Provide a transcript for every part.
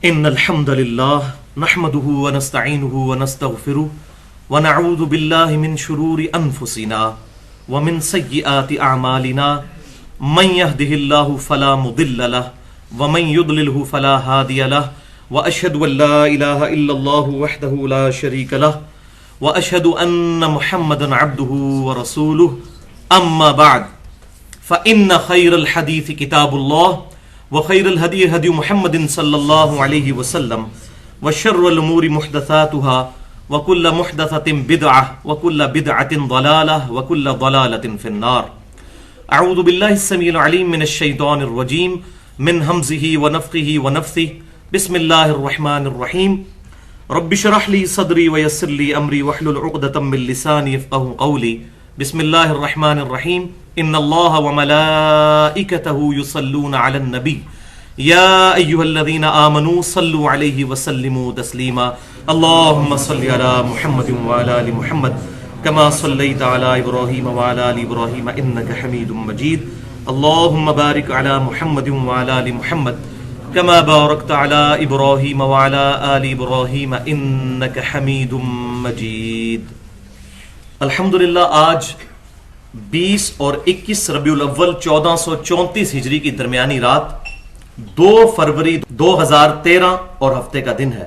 ان الحمد للہ نحمده ونستعینه ونستغفره ونعوذ باللہ من شرور انفسنا ومن سیئات اعمالنا من يهده اللہ فلا مضل له ومن يضلله فلا هادی له واشهد ان لا الہ الا اللہ وحدہ لا شریک له واشهد ان محمدا عبده ورسوله اما بعد فان خیر الحدیث کتاب اللہ وخیر الہدی ہدی محمد صلی اللہ علیہ وسلم وشر الامور محدثاتها وکل محدثۃ بدعہ وکل بدعۃ ضلالہ وکل ضلالۃ فی النار. اعوذ باللہ السمیع العلیم من الشیطان الرجیم من ہمزہ ونفخہ ونفثہ. بسم اللہ الرحمن الرحیم. رب اشرح لی صدری ویسر لی امری واحلل عقدۃ من لسانی یفقہوا قولی. بسم اللہ الرحمن الرحیم. ان اللہ وملائکتہ یصلون علی النبی یا ایھا الذین آمنوا صلوا علیہ وسلموا تسلیما. اللہم صل علی محمد وعلی آل محمد کما صلیت علی ابراہیم وعلی آل ابراہیم انک حمید مجید. اللہم بارک علی محمد وعلی آل محمد کما بارکت علی ابراہیم وعلی آل ابراہیم انک حمید مجید. الحمدللہ آج 20 اور 21 ربیع الاول 1434 ہجری کی درمیانی رات 2 فروری 2013 اور ہفتے کا دن ہے.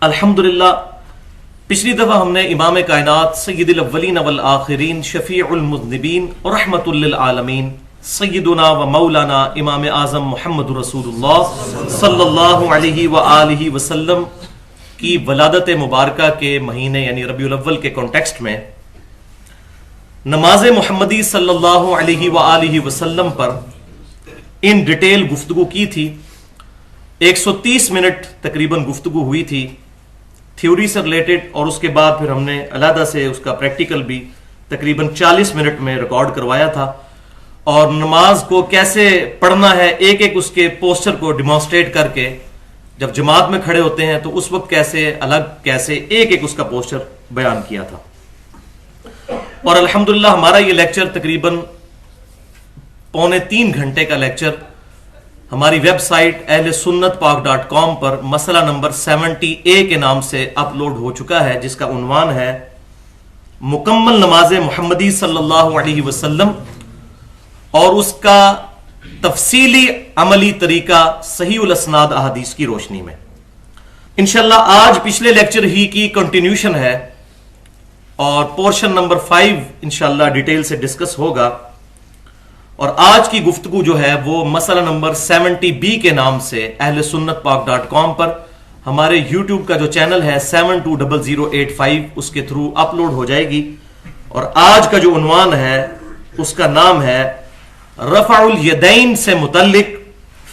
الحمدللہ پچھلی دفعہ ہم نے امام کائنات سید الاولین والآخرین شفیع المذنبین رحمت للعالمین سیدنا و مولانا امام اعظم محمد رسول اللہ صلی اللہ علیہ وآلہ وسلم کی ولادت مبارکہ کے مہینے یعنی ربیع الاول کے کانٹیکسٹ میں نماز محمدی صلی اللہ علیہ وآلہ وسلم پر ان ڈیٹیل گفتگو کی تھی. 130 منٹ تقریباً گفتگو ہوئی تھی تھیوری سے ریلیٹڈ، اور اس کے بعد پھر ہم نے علیحدہ سے اس کا پریکٹیکل بھی تقریباً 40 منٹ میں ریکارڈ کروایا تھا، اور نماز کو کیسے پڑھنا ہے ایک ایک اس کے پوسچر کو ڈیمانسٹریٹ کر کے جب جماعت میں کھڑے ہوتے ہیں تو اس وقت کیسے الگ کیسے ایک ایک اس کا پوسچر بیان کیا تھا. اور الحمدللہ ہمارا یہ لیکچر تقریباً 2.25 گھنٹے کا لیکچر ہماری ویب سائٹ اہل سنت پاک.com پر مسئلہ نمبر 70A کے نام سے اپلوڈ ہو چکا ہے، جس کا عنوان ہے مکمل نماز محمدی صلی اللہ علیہ وسلم اور اس کا تفصیلی عملی طریقہ صحیح الاسناد احادیث کی روشنی میں. انشاءاللہ آج پچھلے لیکچر ہی کی کنٹینیوشن ہے اور پورشن نمبر 5 انشاءاللہ ڈیٹیل سے ڈسکس ہوگا. اور آج کی گفتگو جو ہے وہ مسئلہ نمبر 70B کے نام سے اہل سنت پاک.com پر ہمارے یوٹیوب کا جو چینل ہے 720085 اس کے تھرو اپلوڈ ہو جائے گی. اور آج کا جو عنوان ہے اس کا نام ہے رفع الیدین سے متعلق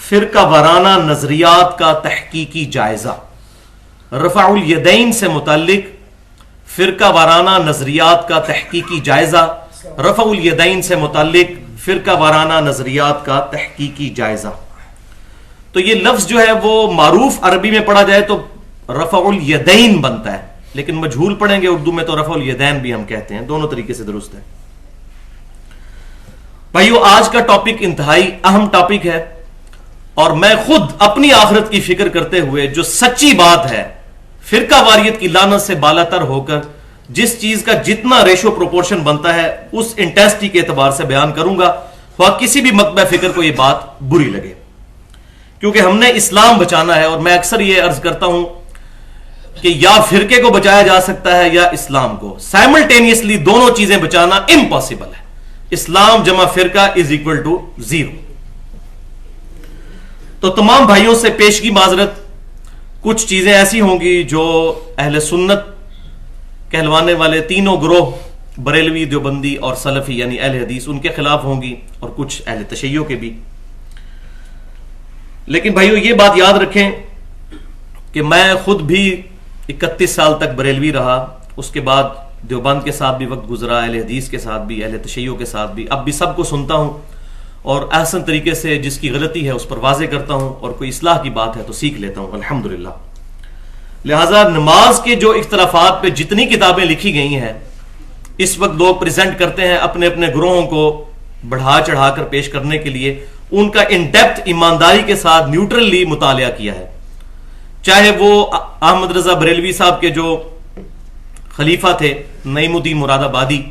فرقہ وارانہ نظریات کا تحقیقی جائزہ. رفع الیدین سے متعلق فرقہ وارانہ نظریات کا تحقیقی جائزہ. رفع الیدین سے متعلق فرقہ وارانہ نظریات کا تحقیقی جائزہ. تو یہ لفظ جو ہے وہ معروف عربی میں پڑھا جائے تو رفع الیدین بنتا ہے، لیکن مجہول پڑھیں گے اردو میں تو رفع الیدین بھی ہم کہتے ہیں، دونوں طریقے سے درست ہے. بھائیو آج کا ٹاپک انتہائی اہم ٹاپک ہے، اور میں خود اپنی آخرت کی فکر کرتے ہوئے جو سچی بات ہے فرقہ واریت کی لعنت سے بالا تر ہو کر جس چیز کا جتنا ریشو پروپورشن بنتا ہے اس انٹینسٹی کے اعتبار سے بیان کروں گا، خواہ کسی بھی مکتبہ فکر کو یہ بات بری لگے، کیونکہ ہم نے اسلام بچانا ہے. اور میں اکثر یہ عرض کرتا ہوں کہ یا فرقے کو بچایا جا سکتا ہے یا اسلام کو. سائملٹینیسلی دونوں چیزیں بچانا امپاسبل ہے. اسلام جمع فرقہ از اکول ٹو 0. تو تمام بھائیوں سے پیشگی معذرت، کچھ چیزیں ایسی ہوں گی جو اہل سنت کہلوانے والے تینوں گروہ بریلوی، دیوبندی اور سلفی یعنی اہل حدیث ان کے خلاف ہوں گی، اور کچھ اہل تشیع کے بھی. لیکن بھائیو یہ بات یاد رکھیں کہ میں خود بھی 31 سال تک بریلوی رہا، اس کے بعد دیوبند کے ساتھ بھی وقت گزرا، اہل حدیث کے ساتھ بھی، اہل تشیع کے ساتھ بھی. اب بھی سب کو سنتا ہوں اور احسن طریقے سے جس کی غلطی ہے اس پر واضح کرتا ہوں، اور کوئی اصلاح کی بات ہے تو سیکھ لیتا ہوں الحمدللہ. لہٰذا نماز کے جو اختلافات پہ جتنی کتابیں لکھی گئی ہیں اس وقت لوگ پریزنٹ کرتے ہیں اپنے اپنے گروہوں کو بڑھا چڑھا کر پیش کرنے کے لیے، ان کا ان ڈیپتھ ایمانداری کے ساتھ نیوٹرلی مطالعہ کیا ہے. چاہے وہ احمد رضا بریلوی صاحب کے جو خلیفہ تھے نعیم الدین مراد آبادی،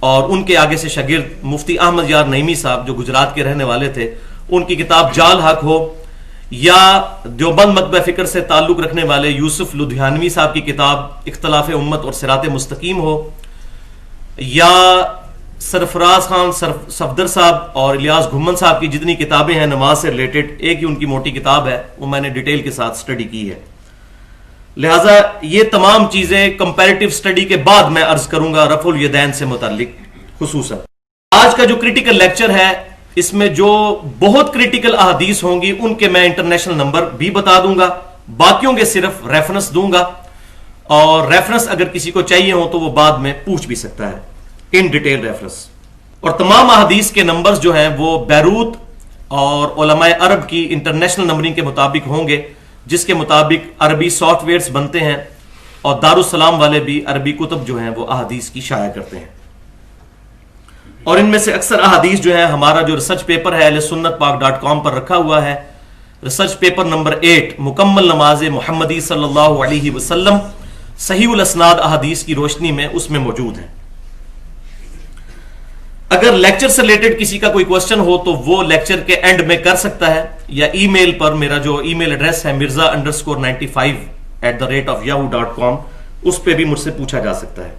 اور ان کے آگے سے شاگرد مفتی احمد یار نعیمی صاحب جو گجرات کے رہنے والے تھے، ان کی کتاب جال حق ہو، یا دیوبند مطبع فکر سے تعلق رکھنے والے یوسف لدھیانوی صاحب کی کتاب اختلاف امت اور صراط مستقیم ہو، یا سرفراز خان صفدر صاحب اور الیاس گھمن صاحب کی جتنی کتابیں ہیں نماز سے ریلیٹڈ، ایک ہی ان کی موٹی کتاب ہے، وہ میں نے ڈیٹیل کے ساتھ سٹڈی کی ہے. لہٰذا یہ تمام چیزیں کمپیریٹیو سٹڈی کے بعد میں عرض کروں گا رفع الیدین سے متعلق خصوصاً. آج کا جو کریٹیکل لیکچر ہے اس میں جو بہت کریٹیکل احادیث ہوں گی ان کے میں انٹرنیشنل نمبر بھی بتا دوں گا، باقیوں کے صرف ریفرنس دوں گا، اور ریفرنس اگر کسی کو چاہیے ہو تو وہ بعد میں پوچھ بھی سکتا ہے ان ڈیٹیل ریفرنس. اور تمام احادیث کے نمبرز جو ہیں وہ بیروت اور علماء عرب کی انٹرنیشنل نمبرنگ کے مطابق ہوں گے، جس کے مطابق عربی سافٹ ویئرز بنتے ہیں، اور دارالسلام والے بھی عربی کتب جو ہیں وہ احادیث کی شائع کرتے ہیں. اور ان میں سے اکثر احادیث جو ہے ہمارا جو ریسرچ پیپر ہے اہلسنتپاک.com پر رکھا ہوا ہے، ریسرچ پیپر نمبر 8 مکمل نماز محمدی صلی اللہ علیہ وسلم صحیح الاسناد احادیث کی روشنی میں اس میں موجود ہے. اگر لیکچر سے ریلیٹڈ کسی کا کوئی کوسچن ہو تو وہ لیکچر کے اینڈ میں کر سکتا ہے، یا ای میل پر میرا جو ای میل ایڈریس ہے mirza_95@yahoo.com، اس پہ بھی مجھ سے پوچھا جا سکتا ہے.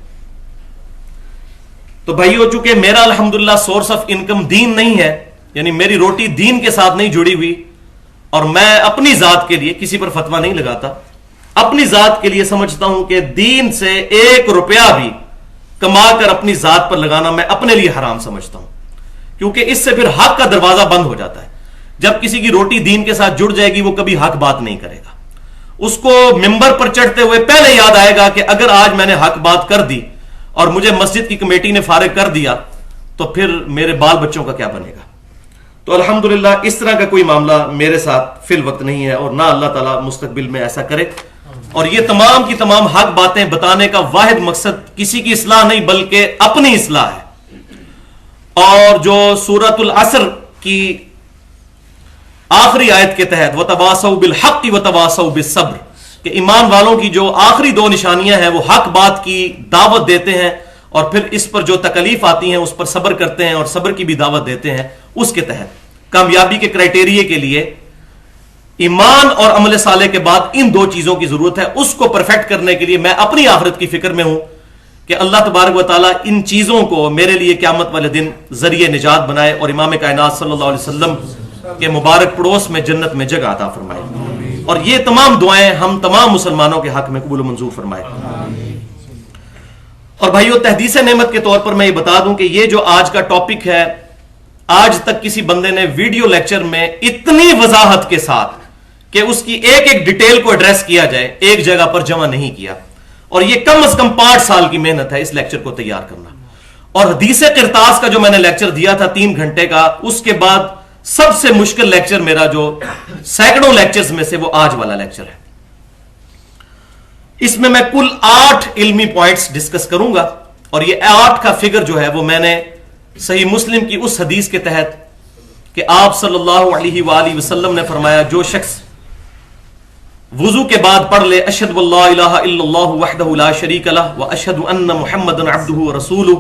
تو بھائیو، چونکہ میرا الحمدللہ سورس آف انکم دین نہیں ہے، یعنی میری روٹی دین کے ساتھ نہیں جڑی ہوئی، اور میں اپنی ذات کے لیے کسی پر فتویٰ نہیں لگاتا، اپنی ذات کے لیے سمجھتا ہوں کہ دین سے 1 روپیہ بھی کما کر اپنی ذات پر لگانا میں اپنے لیے حرام سمجھتا ہوں، کیونکہ اس سے پھر حق کا دروازہ بند ہو جاتا ہے. جب کسی کی روٹی دین کے ساتھ جڑ جائے گی وہ کبھی حق بات نہیں کرے گا. اس کو ممبر پر چڑھتے ہوئے پہلے یاد آئے گا کہ اگر آج میں نے حق بات کر دی اور مجھے مسجد کی کمیٹی نے فارغ کر دیا تو پھر میرے بال بچوں کا کیا بنے گا. تو الحمدللہ اس طرح کا کوئی معاملہ میرے ساتھ فی الوقت نہیں ہے، اور نہ اللہ تعالیٰ مستقبل میں ایسا کرے. اور یہ تمام کی تمام حق باتیں بتانے کا واحد مقصد کسی کی اصلاح نہیں بلکہ اپنی اصلاح ہے. اور جو سورۃ العصر کی آخری آیت کے تحت وَتَوَاصَوْا بِالْحَقِّ وَتَوَاصَوْا بِالصَّبْرِ، کہ ایمان والوں کی جو آخری 2 نشانیاں ہیں وہ حق بات کی دعوت دیتے ہیں، اور پھر اس پر جو تکلیف آتی ہیں اس پر صبر کرتے ہیں اور صبر کی بھی دعوت دیتے ہیں. اس کے تحت کامیابی کے کرائٹیریے کے لیے ایمان اور عمل صالح کے بعد ان 2 چیزوں کی ضرورت ہے. اس کو پرفیکٹ کرنے کے لیے میں اپنی آخرت کی فکر میں ہوں کہ اللہ تبارک و تعالیٰ ان چیزوں کو میرے لیے قیامت والے دن ذریعہ نجات بنائے، اور امام کائنات صلی اللہ علیہ وسلم کے مبارک پڑوس میں جنت میں جگہ عطا فرمائے. اور یہ تمام دعائیں ہم تمام مسلمانوں کے حق میں قبول و منظور فرمائے. اور بھائیو، تحدیث نعمت کے طور پر میں یہ بتا دوں کہ یہ جو آج کا ٹاپک ہے، آج تک کسی بندے نے ویڈیو لیکچر میں اتنی وضاحت کے ساتھ کہ اس کی ایک ایک ڈیٹیل کو ایڈریس کیا جائے ایک جگہ پر جمع نہیں کیا. اور یہ کم از کم 5 سال کی محنت ہے اس لیکچر کو تیار کرنا. اور حدیث قرطاس کا جو میں نے لیکچر دیا تھا 3 گھنٹے کا، اس کے بعد سب سے مشکل لیکچر میرا جو سینکڑوں لیکچرز میں سے وہ آج والا لیکچر ہے. اس میں کل 8 علمی پوائنٹس ڈسکس کروں گا، اور یہ 8 کا فگر جو ہے وہ میں نے صحیح مسلم کی اس حدیث کے تحت کہ آپ صلی اللہ علیہ وآلہ وسلم نے فرمایا جو شخص وضو کے بعد پڑھ لے اشہد اللہ الہ الا اللہ وحدہ لا شریک لہ واشہد ان محمدا عبدہ ورسولہ،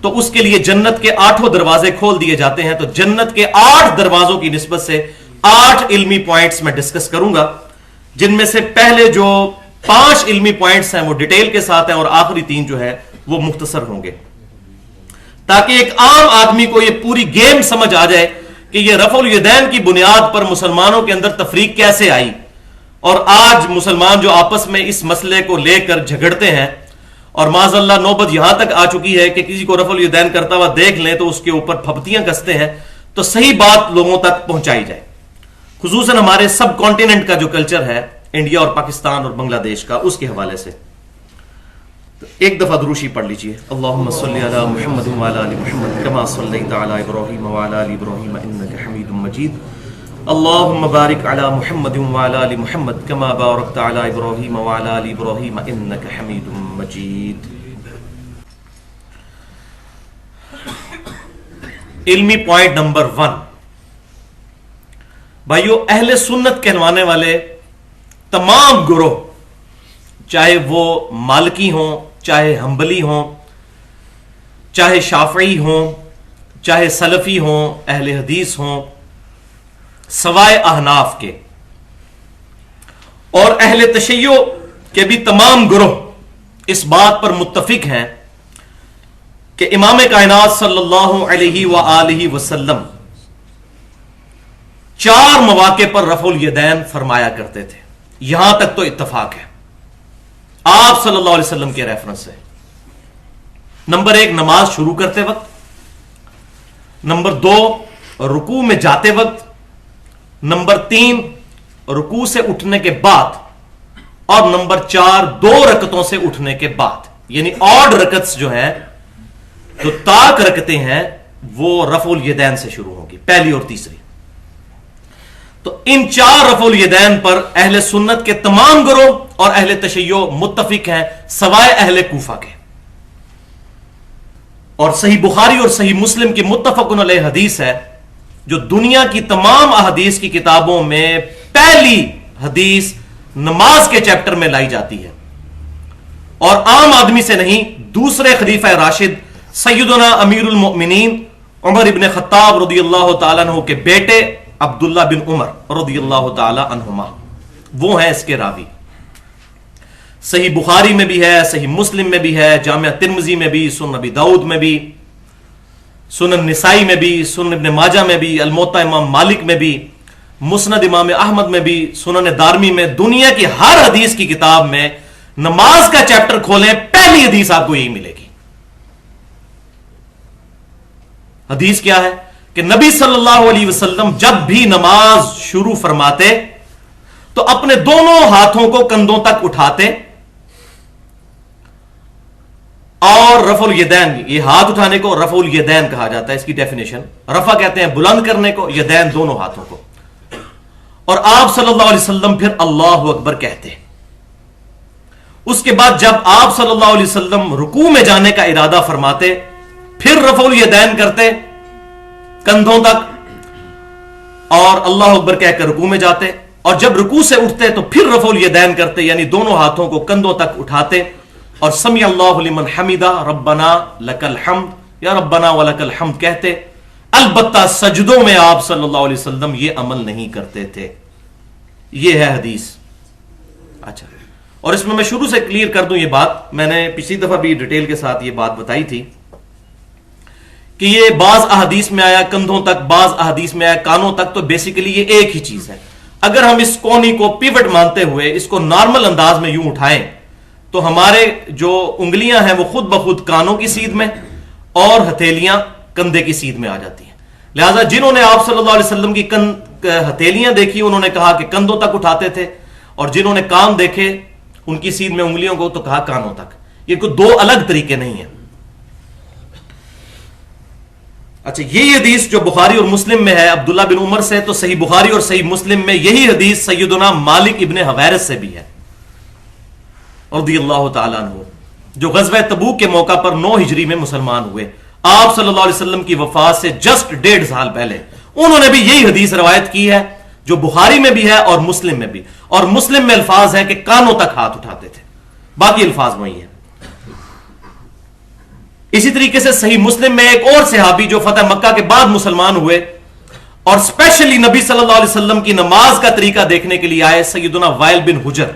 تو اس کے لیے جنت کے 8 دروازے کھول دیے جاتے ہیں. تو جنت کے 8 دروازوں کی نسبت سے 8 علمی پوائنٹس میں ڈسکس کروں گا، جن میں سے پہلے جو 5 علمی پوائنٹس ہیں وہ ڈیٹیل کے ساتھ ہیں، اور آخری 3 جو ہے وہ مختصر ہوں گے، تاکہ ایک عام آدمی کو یہ پوری گیم سمجھ آ جائے کہ یہ رفع الیدین کی بنیاد پر مسلمانوں کے اندر تفریق کیسے آئی. اور آج مسلمان جو آپس میں اس مسئلے کو لے کر جھگڑتے ہیں، اور معاذ اللہ نوبت یہاں تک آ چکی ہے کہ کسی کو رفع الیدین کرتا ہوا دیکھ لیں تو اس کے اوپر پھپتیاں کستے ہیں. تو صحیح بات لوگوں تک پہنچائی جائے، خصوصاً ہمارے سب کانٹیننٹ کا جو کلچر ہے انڈیا اور پاکستان اور بنگلہ دیش کا، اس کے حوالے سے. ایک دفعہ دروشی پڑھ لیجئے. اللہم صلی علی محمد وعلی آل محمد کما صلیت علی ابراہیم وعلی آل ابراہیم انک حمید مجید. اللہم بارک علی محمد وعلی آل محمد کما بارکت علی ابراہیم وعلی آل ابراہیم انک حمید مجید. علمی پوائنٹ نمبر 1، بھائیو اہل سنت کہلوانے والے تمام گروہ، چاہے وہ مالکی ہوں، چاہے حنبلی ہوں، چاہے شافعی ہوں، چاہے سلفی ہوں، اہل حدیث ہوں، سوائے احناف کے، اور اہل تشیع کے بھی تمام گروہ اس بات پر متفق ہیں کہ امام کائنات صلی اللہ علیہ وآلہ وسلم 4 مواقع پر رفع الیدین فرمایا کرتے تھے. یہاں تک تو اتفاق ہے آپ صلی اللہ علیہ وسلم کے ریفرنس سے. نمبر 1 نماز شروع کرتے وقت، نمبر 2 رکوع میں جاتے وقت، نمبر 3 رکوع سے اٹھنے کے بعد، اور نمبر 4 2 رکعتوں سے اٹھنے کے بعد. یعنی آڈ رکعتس جو ہیں، جو طاق رکعتیں ہیں، وہ رفع الیدین سے شروع ہوگی، پہلی اور تیسری. تو ان 4 رفع الیدین پر اہل سنت کے تمام گروہ اور اہل تشیع متفق ہیں سوائے اہل کوفہ کے. اور صحیح بخاری اور صحیح مسلم کی متفق علیہ حدیث ہے، جو دنیا کی تمام احادیث کی کتابوں میں پہلی حدیث نماز کے چیپٹر میں لائی جاتی ہے، اور عام آدمی سے نہیں، دوسرے خلیفہ راشد سیدنا امیر المؤمنین عمر ابن خطاب رضی اللہ تعالیٰ عنہ کے بیٹے عبداللہ بن عمر رضی اللہ تعالیٰ عنہما، وہ ہیں اس کے راوی. صحیح بخاری میں بھی ہے، صحیح مسلم میں بھی ہے، جامع ترمذی میں بھی، سنن ابی داؤد میں بھی، سنن نسائی میں بھی، سنن ابن ماجہ میں بھی، الموطا امام مالک میں بھی، مسند امام احمد میں بھی، سنن دارمی میں. دنیا کی ہر حدیث کی کتاب میں نماز کا چیپٹر کھولیں، پہلی حدیث آپ کو یہی ملے گی. حدیث کیا ہے کہ نبی صلی اللہ علیہ وسلم جب بھی نماز شروع فرماتے تو اپنے دونوں ہاتھوں کو کندھوں تک اٹھاتے، اور رفع الیدین، یہ ہاتھ اٹھانے کو رفع الیدین کہا جاتا ہے. اس کی ڈیفینیشن، رفع کہتے ہیں بلند کرنے کو، یدین دونوں ہاتھوں کو. اور آپ صلی اللہ علیہ وسلم پھر اللہ اکبر کہتے. اس کے بعد جب آپ صلی اللہ علیہ وسلم رکوع میں جانے کا ارادہ فرماتے، پھر رفع الیدین کرتے کندھوں تک، اور اللہ اکبر کہہ کر رکوع میں جاتے. اور جب رکوع سے اٹھتے تو پھر رفع الیدین کرتے، یعنی دونوں ہاتھوں کو کندھوں تک اٹھاتے، اور سمیع اللہ لمن حمدہ ربنا لک الحمد یا ربنا ولک الحمد کہتے. البتہ سجدوں میں آپ صلی اللہ علیہ وسلم یہ عمل نہیں کرتے تھے. یہ ہے حدیث. اچھا، اور اس میں شروع سے کلیئر کر دوں یہ بات، میں نے پچھلی دفعہ بھی ڈیٹیل کے ساتھ یہ بات بتائی تھی کہ یہ بعض احادیث میں آیا کندھوں تک، بعض احادیث میں آیا کانوں تک، تو بیسیکلی یہ ایک ہی چیز ہے. اگر ہم اس کونی کو پیوٹ مانتے ہوئے اس کو نارمل انداز میں یوں اٹھائیں تو ہمارے جو انگلیاں ہیں وہ خود بخود کانوں کی سیدھ میں اور ہتھیلیاں کندھے کی سیدھ میں آ جاتی ہیں. لہذا جنہوں نے آپ صلی اللہ علیہ وسلم کی ہتھیلیاں دیکھی انہوں نے کہا کہ کندھوں تک اٹھاتے تھے، اور جنہوں نے کان دیکھے ان کی سیدھ میں انگلیوں کو تو کہا کانوں تک. یہ کوئی 2 الگ طریقے نہیں ہیں. اچھا، یہ حدیث جو بخاری اور مسلم میں ہے عبداللہ بن عمر سے، تو صحیح بخاری اور صحیح مسلم میں یہی حدیث سیدنا مالک ابن حویرث سے بھی ہے رضی اللہ تعالیٰ عنہ، جو غزوہ تبوک کے موقع پر 9 ہجری میں مسلمان ہوئے. آپ صلی اللہ علیہ وسلم کی وفات سے جسٹ 1.5 سال پہلے انہوں نے بھی یہی حدیث روایت کی ہے، جو بخاری میں بھی ہے اور مسلم میں بھی. اور مسلم میں الفاظ ہے کہ کانوں تک ہاتھ اٹھاتے تھے، باقی الفاظ وہی ہیں. اسی طریقے سے صحیح مسلم میں ایک اور صحابی جو فتح مکہ کے بعد مسلمان ہوئے اور اسپیشلی نبی صلی اللہ علیہ وسلم کی نماز کا طریقہ دیکھنے کے لیے آئے، سیدنا وائل بن حجر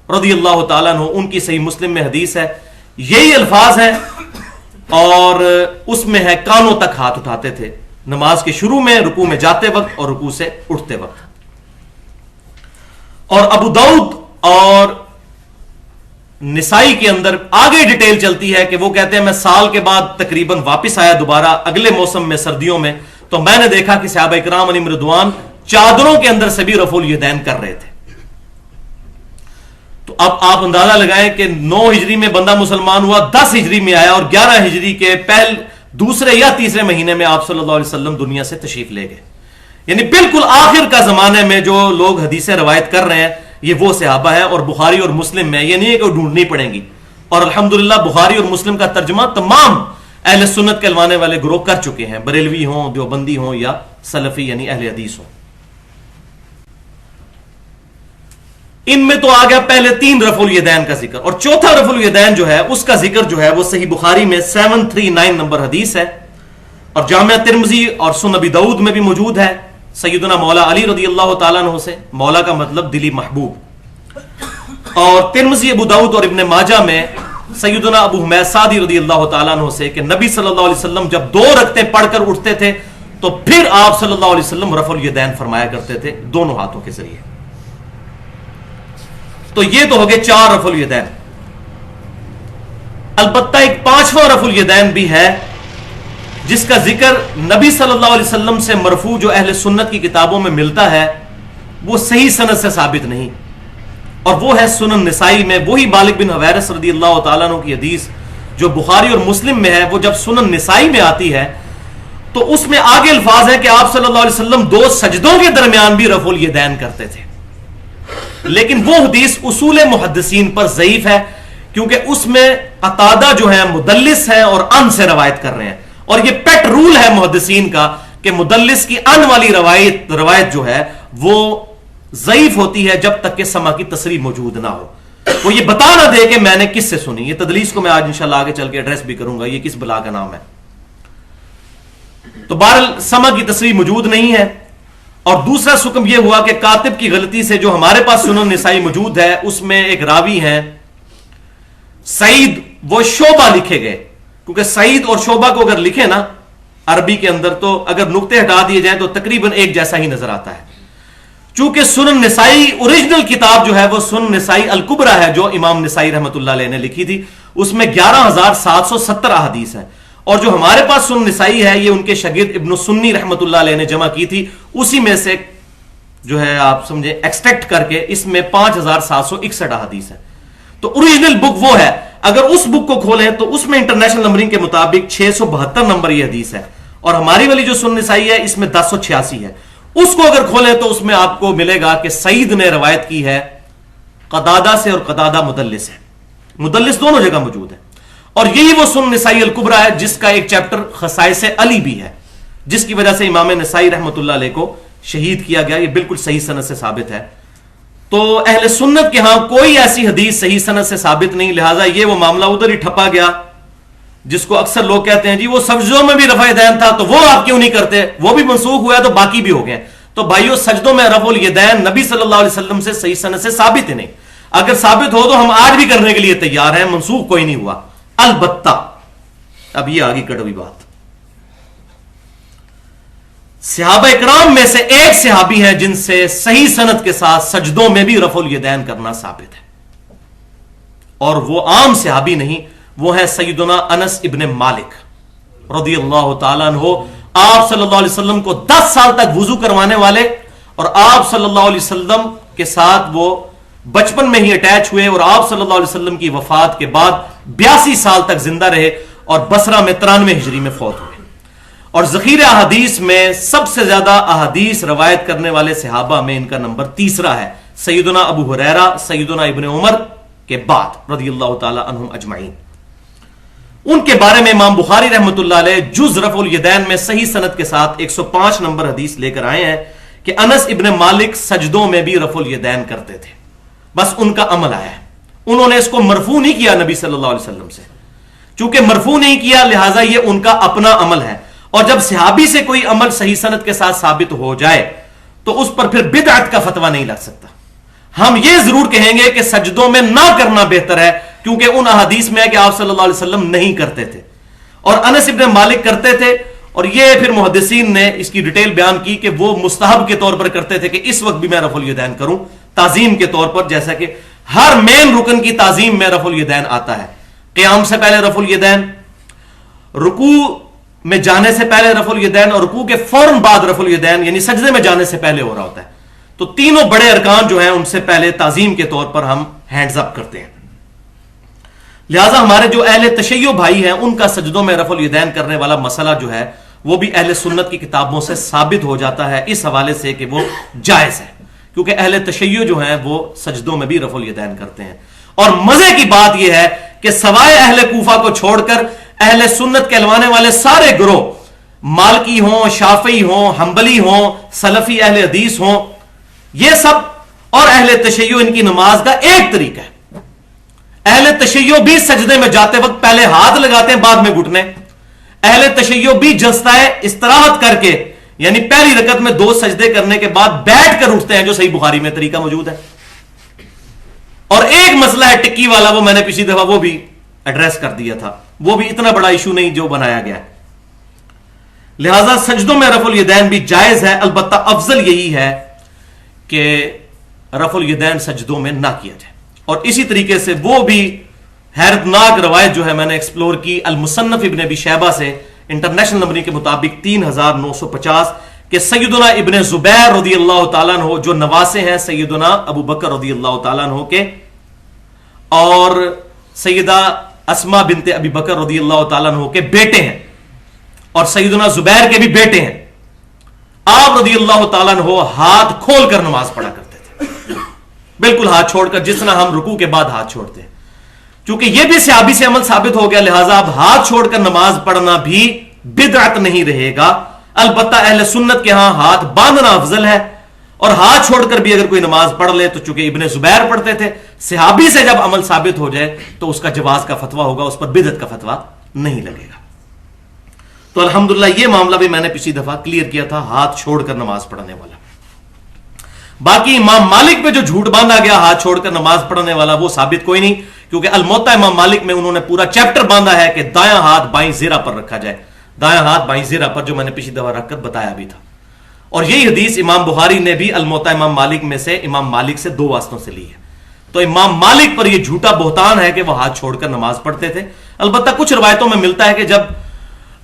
رضی اللہ تعالیٰ عنہ، ان کی صحیح مسلم میں حدیث ہے، یہی الفاظ ہیں، اور اس میں ہے کانوں تک ہاتھ اٹھاتے تھے نماز کے شروع میں، رکوع میں جاتے وقت اور رکوع سے اٹھتے وقت. اور ابو داؤد اور نسائی کے اندر آگے ڈیٹیل چلتی ہے کہ وہ کہتے ہیں میں سال کے بعد تقریباً واپس آیا دوبارہ اگلے موسم میں، سردیوں میں، تو میں نے دیکھا کہ صحابہ کرام علیہم رضوان چادروں کے اندر سے بھی رفع الیدین کر رہے تھے. تو اب آپ اندازہ لگائیں کہ 9 ہجری میں بندہ مسلمان ہوا، 10 ہجری میں آیا، اور 11 ہجری کے دوسرے یا تیسرے مہینے میں آپ صلی اللہ علیہ وسلم دنیا سے تشریف لے گئے. یعنی بالکل آخر کا زمانے میں جو لوگ حدیثیں روایت کر رہے ہیں یہ وہ صحابہ ہیں، اور بخاری اور مسلم میں یہ نہیں ہے کہ ڈھونڈنی پڑیں گی. اور الحمدللہ بخاری اور مسلم کا ترجمہ تمام اہل سنت کہلوانے والے گروہ کر چکے ہیں، بریلوی ہوں، دیوبندی ہوں یا سلفی یعنی اہل حدیث ہوں. ان میں تو آ گیا پہلے 3 رفع الیدین کا ذکر، اور چوتھا رفع الیدین جو ہے اس کا ذکر جو ہے وہ صحیح بخاری میں 739 نمبر حدیث ہے، اور جامعہ ترمذی اور سنن ابی داؤد میں بھی موجود ہے سیدنا مولا علی رضی اللہ تعالیٰ عنہ سے، مولا کا مطلب دلی محبوب، اور ترمذی، ابو داؤد اور ابن ماجہ میں سیدنا ابو حمید سعدی رضی اللہ تعالیٰ عنہ سے کہ نبی صلی اللہ علیہ وسلم جب 2 رکعتیں پڑھ کر اٹھتے تھے تو پھر آپ صلی اللہ علیہ وسلم رفع الیدین فرمایا کرتے تھے دونوں ہاتھوں کے ذریعے۔ تو یہ تو ہو گئے 4 رفع الیدین۔ البتہ ایک 5واں رفع الیدین بھی ہے جس کا ذکر نبی صلی اللہ علیہ وسلم سے مرفوع جو اہل سنت کی کتابوں میں ملتا ہے وہ صحیح سند سے ثابت نہیں، اور وہ ہے سنن نسائی میں وہی مالک بن حویرث رضی اللہ تعالیٰ عنہ کی حدیث جو بخاری اور مسلم میں ہے۔ وہ جب سنن نسائی میں آتی ہے تو اس میں آگے الفاظ ہے کہ آپ صلی اللہ علیہ وسلم 2 سجدوں کے درمیان بھی رفع الیدین کرتے تھے، لیکن وہ حدیث اصول محدثین پر ضعیف ہے، کیونکہ اس میں قتادہ جو ہے مدلس ہے اور ان سے روایت کر رہے ہیں، اور یہ پیٹ رول ہے محدثین کا کہ مدلس کی ان والی روایت جو ہے وہ ضعیف ہوتی ہے جب تک کہ سما کی تصریح موجود نہ ہو، وہ یہ بتا نہ دے کہ میں نے کس سے سنی۔ یہ تدلیس کو میں آج انشاءاللہ آگے چل کے ایڈریس بھی کروں گا، یہ کس بلا کا نام ہے۔ تو بہرحال سما کی تصریح موجود نہیں ہے، اور دوسرا حکم یہ ہوا کہ کاتب کی غلطی سے جو ہمارے پاس سنن نسائی موجود ہے اس میں ایک راوی ہیں سعید، وہ شعبہ لکھے گئے، کیونکہ سعید اور شعبہ کو اگر لکھے نا عربی کے اندر تو اگر نقطے ہٹا دیے جائیں تو تقریباً ایک جیسا ہی نظر آتا ہے۔ چونکہ سنن نسائی اوریجنل کتاب جو ہے وہ سنن نسائی الکبرى ہے جو امام نسائی رحمۃ اللہ علیہ نے لکھی تھی، اس میں 11,770 احادیث ہیں، اور جو ہمارے پاس سنن نسائی ہے یہ ان کے شاگرد ابن سنی رحمۃ اللہ علیہ نے جمع کی تھی، اسی میں سے جو ہے آپ سمجھے ایکسٹریکٹ کر کے اس میں 5,761 احادیث ہیں۔ تو اوریجنل بک وہ ہے، اگر اس بک کو کھولیں تو اس میں انٹرنیشنل نمبرنگ کے مطابق 672 نمبر یہ حدیث ہے، اور ہماری والی جو سنن نسائی ہے اس میں 1086 ہے۔ اس کو اگر کھولیں تو اس میں آپ کو ملے گا کہ سعید نے روایت کی ہے قتادہ سے، اور قتادہ مدلس ہے، مدلس دونوں جگہ موجود ہے، اور یہی وہ سنن نسائی الکبرى ہے جس کا ایک چیپٹر خصائص علی بھی ہے، جس کی وجہ سے امام نسائی رحمۃ اللہ علیہ کو شہید کیا گیا۔ یہ بالکل صحیح سند سے ثابت ہے۔ تو اہل سنت کے ہاں کوئی ایسی حدیث صحیح سند سے ثابت نہیں، لہٰذا یہ وہ معاملہ ادھر ہی ٹھپا گیا، جس کو اکثر لوگ کہتے ہیں جی وہ سجدوں میں بھی رفع الیدین تھا تو وہ آپ کیوں نہیں کرتے، وہ بھی منسوخ ہوا ہے تو باقی بھی ہو گئے۔ تو بھائیو سجدوں میں رفع الیدین نبی صلی اللہ علیہ وسلم سے صحیح سند سے ثابت ہی نہیں، اگر ثابت ہو تو ہم آج بھی کرنے کے لیے تیار ہیں، منسوخ کوئی نہیں ہوا۔ البتہ اب یہ آگے کڑوی بات، صحابہ اکرام میں سے ایک صحابی ہیں جن سے صحیح سند کے ساتھ سجدوں میں بھی رفع الیدین کرنا ثابت ہے، اور وہ عام صحابی نہیں، وہ ہے سیدنا انس ابن مالک رضی اللہ تعالیٰ عنہ۔ آپ صلی اللہ علیہ وسلم کو 10 سال تک وضو کروانے والے، اور آپ صلی اللہ علیہ وسلم کے ساتھ وہ بچپن میں ہی اٹیچ ہوئے، اور آپ صلی اللہ علیہ وسلم کی وفات کے بعد 82 سال تک زندہ رہے، اور بصرہ میں 93 ہجری میں فوت ہوئے۔ اور ذخیرہ احادیث میں سب سے زیادہ احادیث روایت کرنے والے صحابہ میں ان کا نمبر 3 ہے، سیدنا ابو ہریرہ، سیدنا ابن عمر کے بعد رضی اللہ تعالی عنہم اجمعین۔ ان کے بارے میں امام بخاری رحمۃ اللہ علیہ جز رفع الیدین میں صحیح سند کے ساتھ 105 نمبر حدیث لے کر آئے ہیں کہ انس ابن مالک سجدوں میں بھی رفع الیدین کرتے تھے، بس ان کا عمل آیا ہے، انہوں نے اس کو مرفوع نہیں کیا نبی صلی اللہ علیہ وسلم سے، چونکہ مرفوع نہیں کیا لہٰذا یہ ان کا اپنا عمل ہے، اور جب صحابی سے کوئی عمل صحیح سند کے ساتھ ثابت ہو جائے تو اس پر پھر بدعت کا فتویٰ نہیں لگ سکتا۔ ہم یہ ضرور کہیں گے کہ سجدوں میں نہ کرنا بہتر ہے، کیونکہ ان احادیث میں ہے کہ آپ صلی اللہ علیہ وسلم نہیں کرتے تھے، اور انس ابن مالک کرتے تھے، اور یہ پھر محدثین نے اس کی ڈیٹیل بیان کی کہ وہ مستحب کے طور پر کرتے تھے کہ اس وقت بھی میں رفع الیدین کروں، تعظیم کے طور پر، جیسا کہ ہر مین رکن کی تعظیم میں رفع الیدین آتا ہے، قیام سے پہلے رفع الیدین، رکوع میں جانے سے پہلے رفع الیدین، اور رکوع کے فوراً بعد رفع الیدین، یعنی سجدے میں جانے سے پہلے ہو رہا ہوتا ہے۔ تو تینوں بڑے ارکان جو ہیں ان سے پہلے تعظیم کے طور پر ہم ہینڈز اپ کرتے ہیں، لہٰذا ہمارے جو اہل تشیع بھائی ہیں ان کا سجدوں میں رفع الیدین کرنے والا مسئلہ جو ہے وہ بھی اہل سنت کی کتابوں سے ثابت ہو جاتا ہے اس حوالے سے کہ وہ جائز ہے، کیونکہ اہل تشیع جو ہیں وہ سجدوں میں بھی رفع الیدین کرتے ہیں۔ اور مزے کی بات یہ ہے کہ سوائے اہل کوفہ کو چھوڑ کر اہل سنت کہلوانے والے سارے گروہ، مالکی ہوں، شافعی ہوں، حنبلی ہوں، سلفی اہل حدیث ہوں، یہ سب اور اہل تشیع ان کی نماز کا ایک طریقہ ہے. اہل تشیع بھی سجدے میں جاتے وقت پہلے ہاتھ لگاتے ہیں بعد میں گھٹنے. اہل تشیع بھی جلسہ استراحت کر کے یعنی پہلی رکعت میں 2 سجدے کرنے کے بعد بیٹھ کر اٹھتے ہیں جو صحیح بخاری میں طریقہ موجود ہے. اور ایک مسئلہ ہے ٹکی والا, وہ میں نے پچھلی دفعہ وہ بھی ایڈریس کر دیا تھا, وہ بھی اتنا بڑا ایشو نہیں جو بنایا گیا ہے. لہذا سجدوں میں رفع الیدین بھی جائز ہے, البتہ افضل یہی ہے کہ رفع الیدین سجدوں میں نہ کیا جائے. اور اسی طریقے سے وہ بھی حیرتناک روایت جو ہے میں نے ایکسپلور کی المصنف ابن ابی شیبہ سے انٹرنیشنل نمبر کے مطابق 3950 کہ سیدنا ابن زبیر رضی اللہ تعالیٰ عنہ جو نواسے ہیں سیدنا ابو بکر رضی اللہ تعالیٰ عنہ کے, اور سیدہ اسما بنت ابی بکر رضی اللہ تعالیٰ عنہ کے بیٹے ہیں, اور سیدنا زبیر کے بھی بیٹے ہیں. آپ رضی اللہ تعالیٰ عنہ ہاتھ کھول کر نماز پڑھا کرتے تھے, بالکل ہاتھ چھوڑ کر, جس طرح ہم رکوع کے بعد ہاتھ چھوڑتے ہیں. چونکہ یہ بھی صحابی سے عمل ثابت ہو گیا, لہٰذا اب ہاتھ چھوڑ کر نماز پڑھنا بھی بدعت نہیں رہے گا. البتہ اہل سنت کے ہاں ہاتھ باندھنا افضل ہے, اور ہاتھ چھوڑ کر بھی اگر کوئی نماز پڑھ لے تو چونکہ ابن زبیر پڑھتے تھے, صحابی سے جب عمل ثابت ہو جائے تو اس کا جواز کا فتویٰ ہوگا, اس پر بدعت کا فتویٰ نہیں لگے گا. تو الحمدللہ یہ معاملہ بھی میں نے پچھلی دفعہ کلیئر کیا تھا, ہاتھ چھوڑ کر نماز پڑھنے والا. باقی امام مالک پہ جو جھوٹ باندھا گیا ہاتھ چھوڑ کر نماز پڑھنے والا, وہ ثابت کوئی نہیں, کیونکہ الموطا امام مالک میں انہوں نے پورا چیپٹر باندھا ہے کہ دایاں ہاتھ بائیں زیرہ پر رکھا جائے, دایاں ہاتھ بائیں زیرہ پر, جو میں نے پچھلی دفعہ رکھ کر بتایا بھی تھا. اور یہی حدیث امام بخاری نے بھی الموطا امام مالک میں سے امام مالک سے 2 واسطوں سے لی ہے. تو امام مالک پر یہ جھوٹا بہتان ہے کہ وہ ہاتھ چھوڑ کر نماز پڑھتے تھے. البتہ کچھ روایتوں میں ملتا ہے کہ جب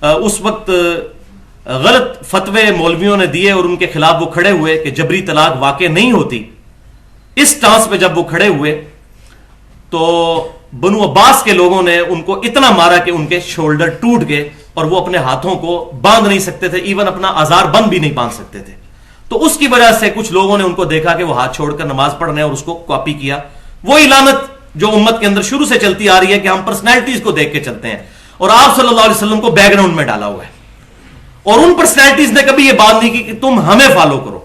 اس وقت غلط فتوے مولویوں نے دیے اور ان کے خلاف وہ کھڑے ہوئے کہ جبری طلاق واقع نہیں ہوتی, اس ٹانس پہ جب وہ کھڑے ہوئے تو بنو عباس کے لوگوں نے ان کو اتنا مارا کہ ان کے شولڈر ٹوٹ گئے اور وہ اپنے ہاتھوں کو باندھ نہیں سکتے تھے, ایون اپنا آزار بند بھی نہیں باندھ سکتے تھے. تو اس کی وجہ سے کچھ لوگوں نے ان کو دیکھا کہ وہ ہاتھ چھوڑ کر نماز پڑھ رہے ہیں اور اس کو کاپی کیا. وہی لعنت جو امت کے اندر شروع سے چلتی آ رہی ہے کہ ہم پرسنالٹیز کو دیکھ کے چلتے ہیں, اور آپ صلی اللہ علیہ وسلم کو بیک گراؤنڈ میں ڈالا ہوا ہے, اور ان پرسنالٹیز نے کبھی یہ بات نہیں کی کہ تم ہمیں فالو کرو.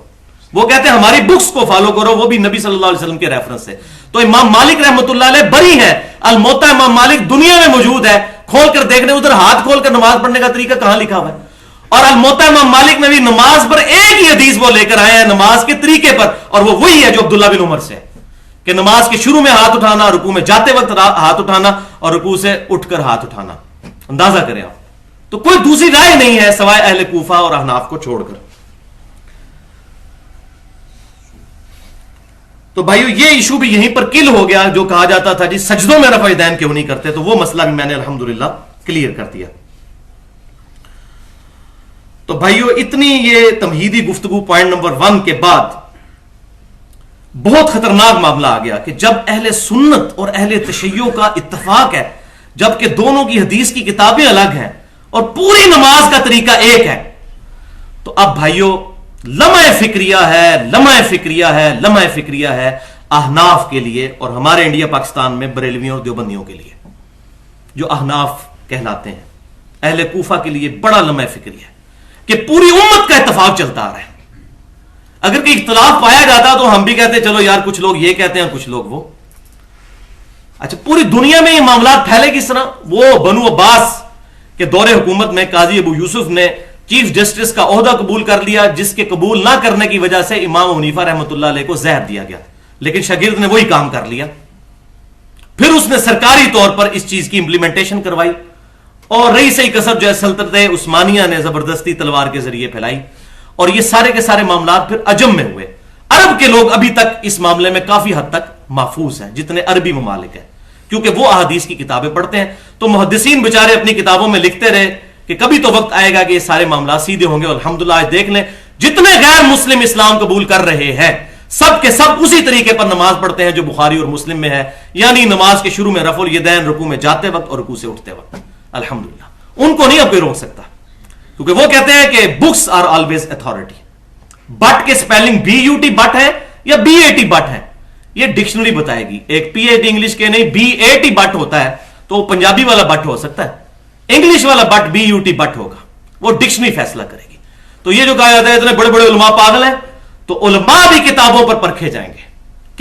وہ کہتے ہیں ہماری بکس کو فالو کرو, وہ بھی نبی صلی اللہ علیہ وسلم کے ریفرنس سے. تو امام مالک رحمۃ اللہ علیہ بری ہے, الموطا امام مالک دنیا میں موجود ہے, کھول کر دیکھنے ادھر ہاتھ کھول کر نماز پڑھنے کا طریقہ کہاں لکھا ہوا ہے. اور الموطا امام مالک میں بھی نماز پر ایک ہی حدیث وہ لے کر آئے ہیں نماز کے طریقے پر, اور وہ وہی ہے جو عبداللہ بن عمر سے, کہ نماز کے شروع میں ہاتھ اٹھانا, رکوع میں جاتے وقت ہاتھ اٹھانا, اور رکوع سے اٹھ کر ہاتھ اٹھانا. اندازہ کریں آپ, تو کوئی دوسری رائے نہیں ہے سوائے اہل کوفہ اور احناف کو چھوڑ کر. تو بھائیو یہ ایشو بھی یہیں پر کل ہو گیا, جو کہا جاتا تھا جی سجدوں میں رفع یدین کیوں نہیں کرتے, تو وہ مسئلہ بھی میں نے الحمدللہ کلیئر کر دیا. تو بھائیو اتنی یہ تمہیدی گفتگو پوائنٹ نمبر 1 کے بعد بہت خطرناک معاملہ آ گیا کہ جب اہل سنت اور اہل تشیع کا اتفاق ہے, جبکہ دونوں کی حدیث کی کتابیں الگ ہیں اور پوری نماز کا طریقہ ایک ہے, تو اب بھائیو لمحہ فکریہ ہے احناف کے لیے اور ہمارے انڈیا پاکستان میں بریلویوں اور دیوبندیوں کے لیے, جو احناف کہلاتے ہیں. اہل کوفہ کے لیے بڑا لمحہ فکریہ ہے کہ پوری امت کا اتفاق چلتا آ رہا ہے. اگر کوئی اختلاف پایا جاتا تو ہم بھی کہتے چلو یار کچھ لوگ یہ کہتے ہیں اور کچھ لوگ وہ. اچھا پوری دنیا میں یہ معاملات پھیلے کس طرح؟ وہ بنو عباس کے دور حکومت میں قاضی ابو یوسف نے چیف جسٹس کا عہدہ قبول کر لیا, جس کے قبول نہ کرنے کی وجہ سے امام حنیفہ رحمۃ اللہ علیہ کو زہر دیا گیا, لیکن شاگرد نے وہی کام کر لیا. پھر اس نے سرکاری طور پر اس چیز کی امپلیمنٹیشن کروائی, اور رہی صحیح کسب جو ہے سلطنت عثمانیہ نے زبردستی تلوار کے ذریعے پھیلائی, اور یہ سارے کے سارے معاملات پھر عجم میں ہوئے. عرب کے لوگ ابھی تک اس معاملے میں کافی حد تک محفوظ ہیں, جتنے عربی ممالک ہیں, کیونکہ وہ احادیث کی کتابیں پڑھتے ہیں. تو محدثین بیچارے اپنی کتابوں میں لکھتے رہے کہ کبھی تو وقت آئے گا کہ یہ سارے معاملات سیدھے ہوں گے. اور الحمدللہ آج دیکھ لیں جتنے غیر مسلم اسلام قبول کر رہے ہیں سب کے سب اسی طریقے پر نماز پڑھتے ہیں جو بخاری اور مسلم میں ہے, یعنی نماز کے شروع میں رفع الیدین, رکوع میں جاتے وقت اور رکوع سے اٹھتے وقت. الحمدللہ ان کو نہیں اب کوئی روک سکتا, کیونکہ وہ کہتے ہیں کہ books are always authority. But کے سپیلنگ BUT بٹ ہے یا BAT بٹ ہے, یہ ڈکشنری بتائے گی. ایک PAT انگلش کے نہیں BAT بٹ ہوتا ہے, تو پنجابی والا بٹ ہو سکتا ہے, انگلش والا بٹ BUT بٹ ہوگا, وہ ڈکشنری فیصلہ کرے گی. تو یہ جو کہا جاتا ہے اتنے بڑے بڑے علماء پاگل ہیں, تو علماء بھی کتابوں پر پرکھے جائیں گے.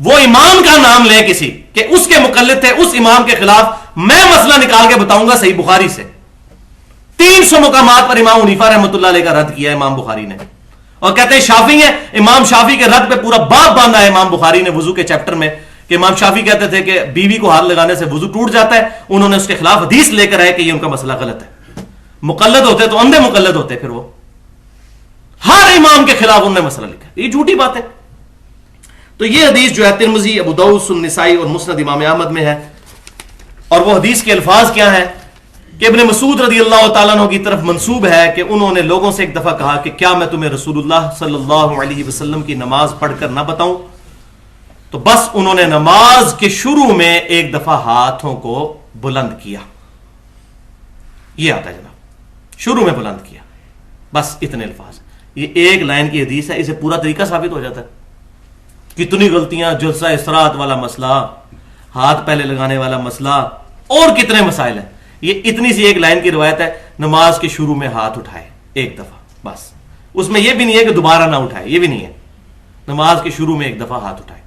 وہ امام کا نام لے کسی کہ اس کے مقلد تھے، اس امام کے خلاف میں مسئلہ نکال کے بتاؤں گا صحیح بخاری سے. 300 مقامات پر امام حنیفہ رحمۃ اللہ علیہ کا رد کیا ہے امام بخاری نے، اور کہتے ہیں شافعی ہیں، امام شافعی کے رد پہ پورا باب باندھا ہے امام بخاری نے وضو کے چیپٹر میں کہ امام شافعی کہتے تھے کہ بیوی کو ہاتھ لگانے سے وضو ٹوٹ جاتا ہے. انہوں نے اس کے خلاف حدیث لے کر آئے کہ یہ ان کا مسئلہ غلط ہے. مقلد ہوتے تو اندھے مقلد ہوتے، پھر وہ ہر امام کے خلاف انہوں نے مسئلہ لکھا. یہ جھوٹی بات ہے. تو یہ حدیث جو ہے ترمذی، ابو داؤد، سنن نسائی اور مسند امام احمد میں ہے. اور وہ حدیث کے الفاظ کیا ہیں کہ ابن مسعود رضی اللہ تعالیٰ عنہ کی طرف منسوب ہے کہ انہوں نے لوگوں سے ایک دفعہ کہا کہ کیا میں تمہیں رسول اللہ صلی اللہ علیہ وسلم کی نماز پڑھ کر نہ بتاؤں؟ تو بس انہوں نے نماز کے شروع میں ایک دفعہ ہاتھوں کو بلند کیا. یہ آتا ہے جناب، شروع میں بلند کیا، بس اتنے الفاظ. یہ ایک لائن کی حدیث ہے، اسے پورا طریقہ ثابت ہو جاتا ہے. کتنی غلطیاں، جلسہ استراحت والا مسئلہ، ہاتھ پہلے لگانے والا مسئلہ، اور کتنے مسائل ہیں. یہ اتنی سی ایک لائن کی روایت ہے، نماز کے شروع میں ہاتھ اٹھائے ایک دفعہ بس. اس میں یہ بھی نہیں ہے کہ دوبارہ نہ اٹھائے، یہ بھی نہیں ہے. نماز کے شروع میں ایک دفعہ ہاتھ اٹھائے.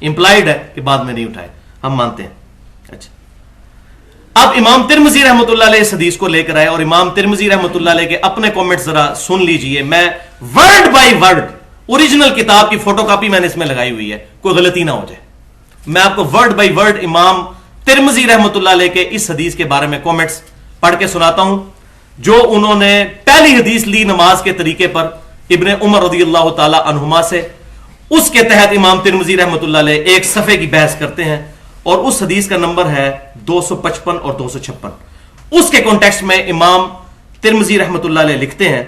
امپلائڈ ہے کہ بعد میں نہیں اٹھائے، ہم مانتے ہیں. اچھا، اب امام ترمذی رحمۃ اللہ علیہ اس حدیث کو لے کر آئے، اور امام ترمذی رحمۃ اللہ علیہ کے اپنے کامنٹ ذرا سن لیجئے. میں ورڈ بائی ورڈ اوریجنل کتاب کی فوٹو کاپی میں نے اس میں لگائی ہوئی ہے، کوئی غلطی نہ ہو جائے. میں آپ کو ورڈ بائی ورڈ امام ترمذی رحمۃ اللہ علیہ کے اس حدیث کے بارے میں کامنٹس پڑھ کے سناتا ہوں، جو انہوں نے پہلی حدیث لی نماز کے طریقے پر ابن عمر رضی اللہ تعالی عنہما سے. اس کے تحت امام ترمذی رحمۃ اللہ علیہ ایک صفحے کی بحث کرتے ہیں، اور اس حدیث کا نمبر ہے 255 اور 256. اس کے کانٹیکسٹ میں امام ترمذی رحمۃ اللہ علیہ لکھتے ہیں،